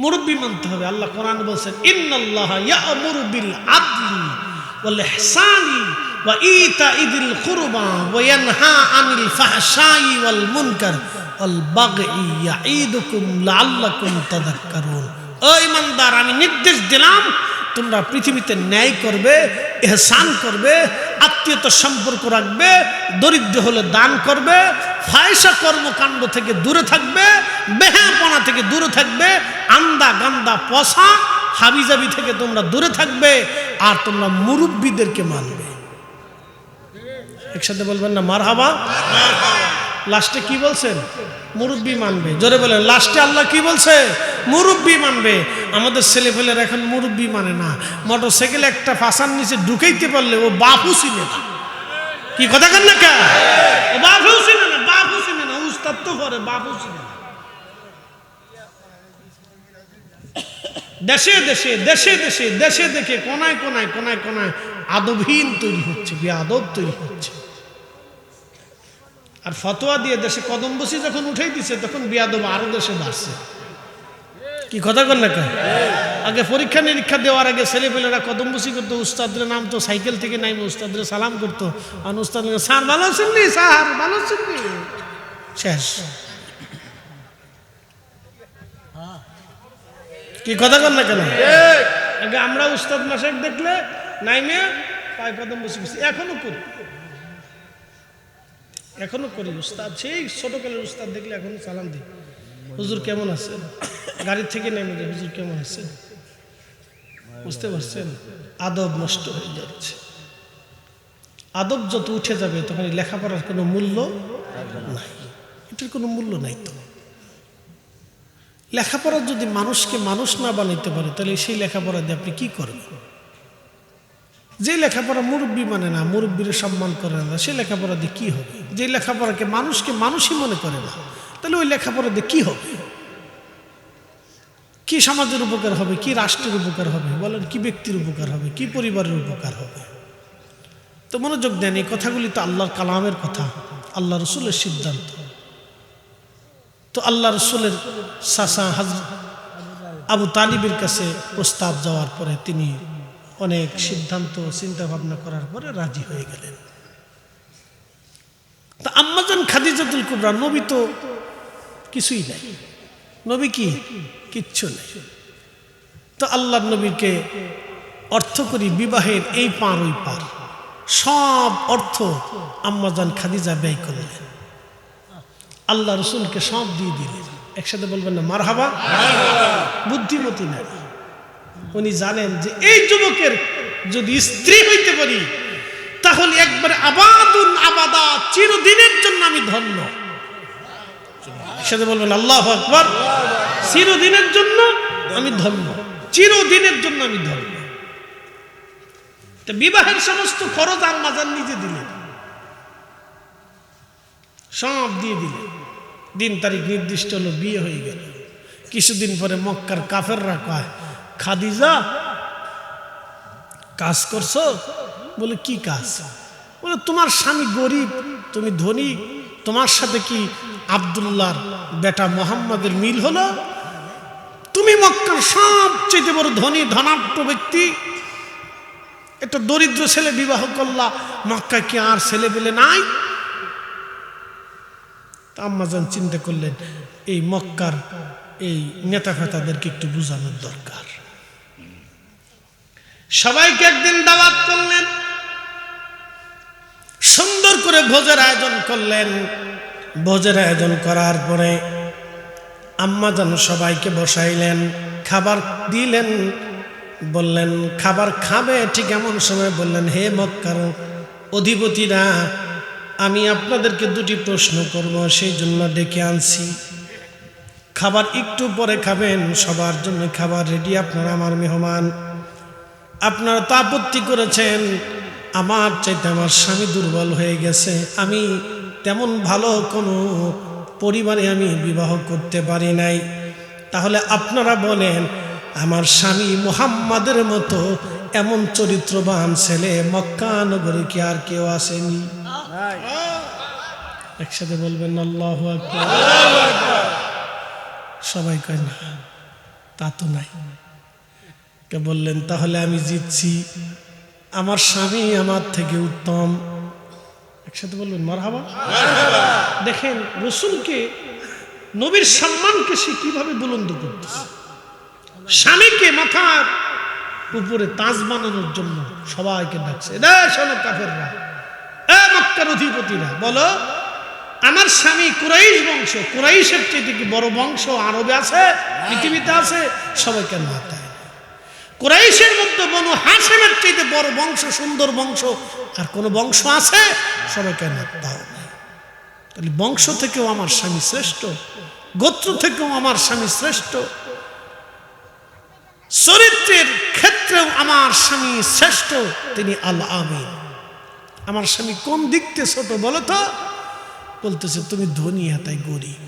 মুরব্বী মানতে হবে। আল্লাহ কোরআন বলছেন, ইন্নাল্লাহা ইয়া'মুরু বিল আদলি ওয়াল ইহসানি ওয়া ইতাইযিল কুরবা ওয়া ইয়ানহা আনিল ফাহশাই ওয়াল মুনকার ওয়াল বাগই ইয়াঈদুকুম লাআল্লাকুম তাযাক্কারুন। ও ঈমানদার, আমি নির্দেশ দিলাম তোমরা পৃথিবীতে ন্যায় করবে, ইহসান করবে, আত্মীয়তা সম্পর্ক রাখবে, দরিদ্র হলে দান করবে, ফাহিশা কর্মকাণ্ড থেকে দূরে থাকবে, বেহাপনা থেকে দূরে থাকবে, আন্দা গান্দা পশা হাবিজাবি থেকে তোমরা দূরে থাকবে, আর তোমরা মুরব্বীদেরকে মানবে। একসাথে বলবেন না মারহাবা। লাস্টে কি বলছেন? মুরব্বি মানবে। জোরে বলেন, লাস্টে আল্লাহ কি বলছে? মুরব্বি মানবে। আমাদের ছেলেপেলের এখন মুরব্বি মানে না। মোটরসাইকেল একটা ফাঁসার নিচে ঢুকাইতে পারলে ও বাপু চিনে না। কি কথা কেন না কে? ও বাপু চিনে না, বাপু চিনে না। উস্তাদ তো করে, বাপু চিনে না। দেশে দেশে দেশে দেশে দেশে দেখে কোনায় কোনায় কোনায় কোনায় আদবহীন তৈরি হচ্ছে, বেআদব তৈরি হচ্ছে। আর ফতোয়া দিয়ে দেশে কদম বসি যখন উঠাই দিছে তখন বেয়াদব আরো দেশে বাড়ছে। কি কথা কর না কেন? আগে পরীক্ষা নিরীক্ষা দেওয়ার আগে ছেলেপেলেরা কদম বসি করতো, উস্তাদের নাম তো সাইকেল থেকে নাইমে উস্তাদের সালাম করতো। আর উস্তাদ স্যার ভালো আছেন নি, স্যার ভালো আছেন নি, শেষ। কি কথা কর না কেন? আগে আমরা উস্তাদ মাসাক দেখলে নাইমে পায় কদম বসে গেছি, এখনো করি, এখনো করি। উস্তাদ সেই ছোটকালের উস্তাদ দেখলে এখনো সালাম দিই, হুজুর কেমন আছেন? গাড়ির থেকে নেমে যায়, হুজুর কেমন আছেন? বুঝতে পারছেন? আদব নষ্ট হয়ে যাচ্ছে। আদব যত উঠে যাবে তখন লেখাপড়ার কোনো মূল্য নাই, এটার কোনো মূল্য নাই। তো লেখাপড়া যদি মানুষকে মানুষ না বানাইতে পারে তাহলে সেই লেখাপড়া দিয়ে আপনি কি করবেন? যে লেখাপড়া মুরব্বী মানে না, মুরব্বীর সম্মান করে না, সে লেখাপড়া দিয়ে কি হবে? যে লেখাপড়াকে মানুষকে মানুষই মনে করে না, তাহলে ওই লেখাপড়া দিয়ে কি হবে? কি সমাজের উপকার হবে? কি রাষ্ট্রের উপকার হবে? বলেন, কি ব্যক্তির উপকার হবে? কি পরিবারের উপকার হবে? তো মনোযোগ দেন, এই কথাগুলি তো আল্লাহর কালামের কথা, আল্লাহ রসুলের সিদ্ধান্ত। তো আল্লাহ রসুলের চাচা হযরত আবু তালিবের কাছে প্রস্তাব যাওয়ার পরে তিনি অনেক সিদ্ধান্ত চিন্তা ভাবনা করার পরে রাজি হয়ে গেলেন। তা আম্মাজান খাদিজাতুল কুবরা, নবী তো কিছুই নাই, নবী কি কিচ্ছু নেই। তো আল্লাহর নবীকে অর্থ করি বিবাহের এই পার ওই পার সব অর্থ আম্মাজান খাদিজা ব্যয় করলেন, আল্লাহ রসুলকে সব দিয়ে দিলেন। একসাথে বলবেন না মারহাবা? বুদ্ধিমতী নারী, উনি জানেন যে এই যুবকের যদি স্ত্রী হইতে পারি তাহলে একবার আবাদুন আবাদা, চিরদিনের জন্য আমি ধন্য। একসাথে বলবেন আল্লাহু আকবার। চিরদিনের জন্য আমি ধন্য, চিরদিনের জন্য আমি ধন্য। তো বিবাহের সমস্ত খরচ আম্মাজান নিজে দিলেন, সব দিয়ে দিলেন। দিন তারিখ নির্দিষ্ট হলো, বিয়ে হয়ে গেল। কিছুদিন পরে মক্কার কাফেররা কয়, খাদিজা কাজ করছো? বলে কি কাজ? বলে তোমার স্বামী গরিব, তুমি ধনী, তোমার সাথে কি আব্দুল্লাহর বেটা মোহাম্মদের মিল হলো? তুমি মক্কার সবচেয়ে বড় ধনী ধনাঢ্য ব্যক্তি, একটা দরিদ্র ছেলে বিবাহ করলা, মক্কায় কি আর ছেলে পেলে নাই? আম্মাজান চিন্তা করলেন এই মক্কার এই নেতা ফেতাদেরকে একটু বোঝানোর দরকার। সবাইকে একদিন দাওয়াত করলেন, সুন্দর করে ভোজের আয়োজন করলেন। ভোজের আয়োজন করার পরে আম্মাজান সবাইকে বসাইলেন, খাবার দিলেন, বললেন খাবার খাবে। ঠিক এমন সময় বললেন, হে মক্কার অধিপতিরা, আমি আপনাদেরকে দুটি প্রশ্ন করব, সেই জন্য ডেকে আনছি। খাবার একটু পরে খাবেন, সবার জন্য খাবার রেডি, আপনারা আমার মেহমান। আপনারা তো আপত্তি করেছেন আমার চাইতে আমার স্বামী দুর্বল হয়ে গেছে, আমি তেমন ভালো কোনো পরিবারে আমি বিবাহ করতে পারি নাই। তাহলে আপনারা বলেন, আমার স্বামী মুহাম্মাদের মতো এমন চরিত্রবান ছেলে মক্কা নগরে কি আর কেউ আসেনি? একসাথে বলবেন আল্লাহু আকবার। সবাই কয় না, তা তো নাই। কে বললেন, তাহলে আমি জিতছি, আমার স্বামী আমার থেকে উত্তম। একসাথে বলবেন মারহাবা। দেখেন রসুলকে, নবীর সম্মানকে সে কিভাবে বুলন্দ করতেছে। স্বামীকে মাথার উপরে তাজ বানানোর জন্য সবাইকে ডাকছে, শোনো কাফেররা, মক্কার অধিপতিরা, বলো আমার স্বামী কুরাইশ বংশ, কুরাইশের চাইতে কি বড় বংশ আরবে আছে, পৃথিবীতে আছে? সবাইকে মাথায়। কুরাইশের মধ্যে বনু হাশেমের চাইতে বড় বংশ, সুন্দর বংশ আর কোন বংশ আছে? সবাইকে দাও। তাহলে বংশ থেকেও আমার স্বামী শ্রেষ্ঠ, গোত্র থেকেও আমার স্বামী শ্রেষ্ঠ, চরিত্রের ক্ষেত্রেও আমার স্বামী শ্রেষ্ঠ, তিনি আল আমিন। আমার স্বামী কোন দিক থেকে ছোট বলো তো? বলতেছে তুমি ধনী তাই গরিব,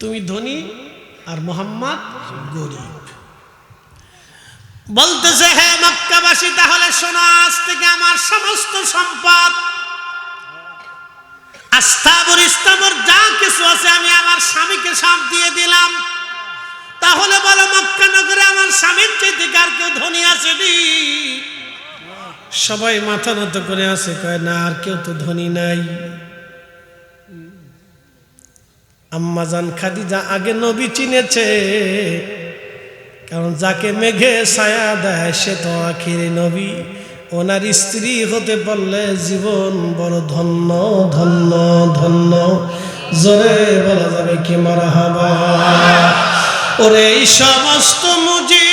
তুমি ধনী আর মোহাম্মদ গরিব। বলতেছে হে মক্কাবাসী, তাহলে শোনো, আজ থেকে আমার সমস্ত সম্পদ আস্তাবর ইস্তাবর যা কিছু আছে আমি আমার স্বামীকে সব দিয়ে দিলাম। তাহলে বলো মক্কা নগরে আমার স্বামীর চাইতে আর কেউ ধনী আছে? সবাই মাথা নত করে আছে, কয় না আর কেউ তো ধনী নাই। আম্মাজান খাদিজা আগে নবী চিনেছে, কারণ যাকে মেঘে ছায়া দেয় সে তো আখিরি নবী। ওনার স্ত্রী হতে পারলে জীবন বড় ধন্য ধন্য ধন্য। জোরে বলা যাবে কি মারহাবা। ওরে এই সমস্ত মুজিজা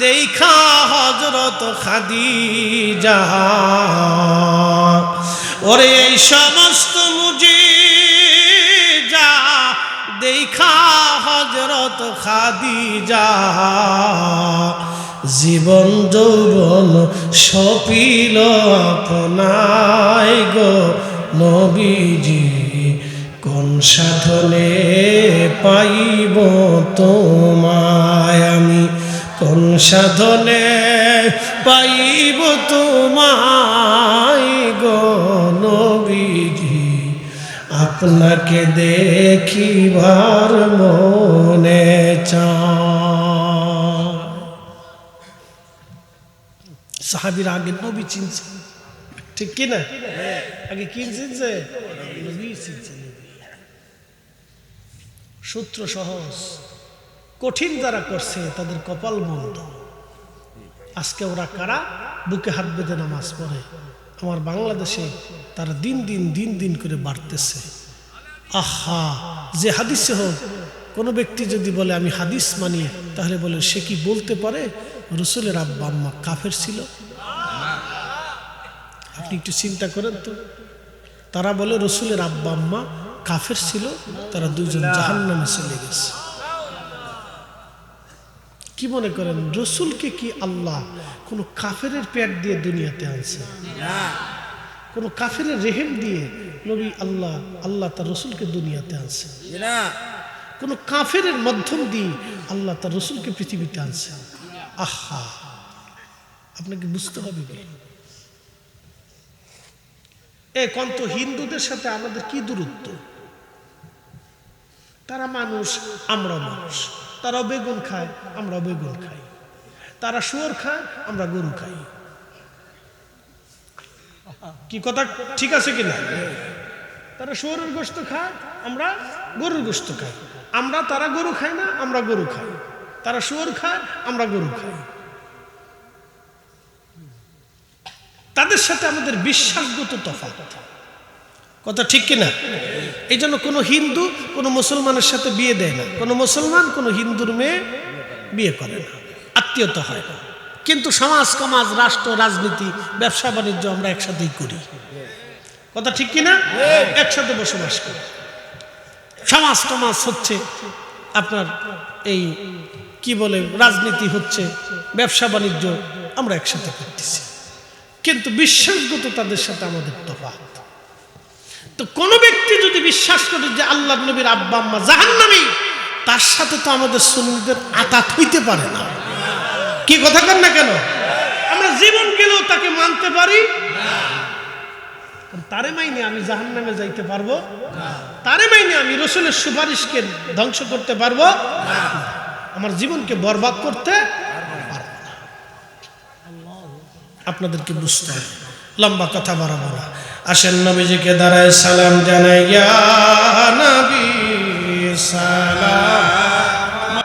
দেখা হযরত খাদিজা, ওরে এই সমস্ত মুজিজা দেখা হযরত খাদিজা, জীবন যৌবন সপিল আপনায় গো নবীজি। কোন সাধনে পাইব তোমায় আমি, কোন সাধনে পাইব তোমায় গো নবীজি। আপনাকে দেখিবার মনে চায়। সাহাবীরা আগে নবী চিনছে, ঠিক কিনা? আগে কি চিনছে? নবী চিনছে। সূত্র সহজ, কঠিন যারা করছে তাদের কপাল মন্দ। আজকে ওরা কারা বুকে হাত বেঁধে নামাজ পড়ে, আমার বাংলাদেশে তারা দিন দিন দিন দিন করে বাড়তেছে। আহা, যে হাদিসে হোক, কোনো ব্যক্তি যদি বলে আমি হাদিস মানি, তাহলে বলে সে কি বলতে পারে রসুলের আব্বা আম্মা কাফের ছিল? আপনি একটু চিন্তা করেন তো। তারা বলে রসুলের আব্বা আম্মা কাফের ছিল, তারা দুইজন জাহান্নামে চলে গেছে। কি মনে করেন রসুলকে কি আল্লাহ কোন কাফেরের পেট দিয়ে দুনিয়াতে আনছে? কোন কাফেরের রেহেম দিয়ে নবী আল্লাহ তার রসুলকে দুনিয়াতে আনছে? কোন কাফেরের মাধ্যম দিয়ে আল্লাহ তার রসুলকে পৃথিবীতে আনছে? আহা, আপনাকে বুঝতে হবে। কন্ত হিন্দুদের সাথে আমাদের কি দূরত্ব? তারা মানুষ, আমরা মানুষ। তারা বেগুন খায়, আমরা বেগুন খাই। তারা শুয়োর খায়, আমরা গরু খাই। কি কথা ঠিক আছে কিনা? তারা শুয়োরের গোশত খায়, আমরা গরুর গোশত খাই। তারা গরু খায় না, আমরা গরু খাই। তারা শুয়োর খায়, আমরা গরু খাই। তাদের সাথে আমাদের বিশ্বাসগত তফাৎ। কথা ঠিক কিনা? এই জন্য কোনো হিন্দু কোনো মুসলমানের সাথে বিয়ে দেয় না, কোনো মুসলমান কোনো হিন্দুর মেয়ে বিয়ে করে না, আত্মীয়তা হয় না। কিন্তু সমাজ সমাজ রাষ্ট্র রাজনীতি ব্যবসা বাণিজ্য আমরা একসাথেই করি। কথা ঠিক কিনা? একসাথে বসবাস করি। সমাজ সমাজ হচ্ছে আপনার এই কি বলে রাজনীতি হচ্ছে, ব্যবসা বাণিজ্য আমরা একসাথে করতেছি, কিন্তু বিশ্বাসগত তাদের সাথে আমাদের তফাৎ। তো কোন ব্যক্তি যদি বিশ্বাস করে যে আল্লাহর নবীর আব্বা আম্মা জাহান্নামী, তার সাথে তো আমাদের সুন্নিদের আতাত হইতে পারে না। কি কথা কন না কেন? আমরা জীবন গেলেও তাকে মানতে পারি না। তারে মাইনে আমি জাহান্নামে যাইতে পারবো না। তারে মাইনে আমি রাসূলের সুপারিশকে ধ্বংস করতে পারবো না। আমার জীবনকে বরবাদ করতে পারবো না। আপনাদেরকে বুঝতে হবে। লম্বা কথা বাড়াবো না, আসেন নবীজিকে দাঁড়ায় সালাম জানাই। ইয়া নবী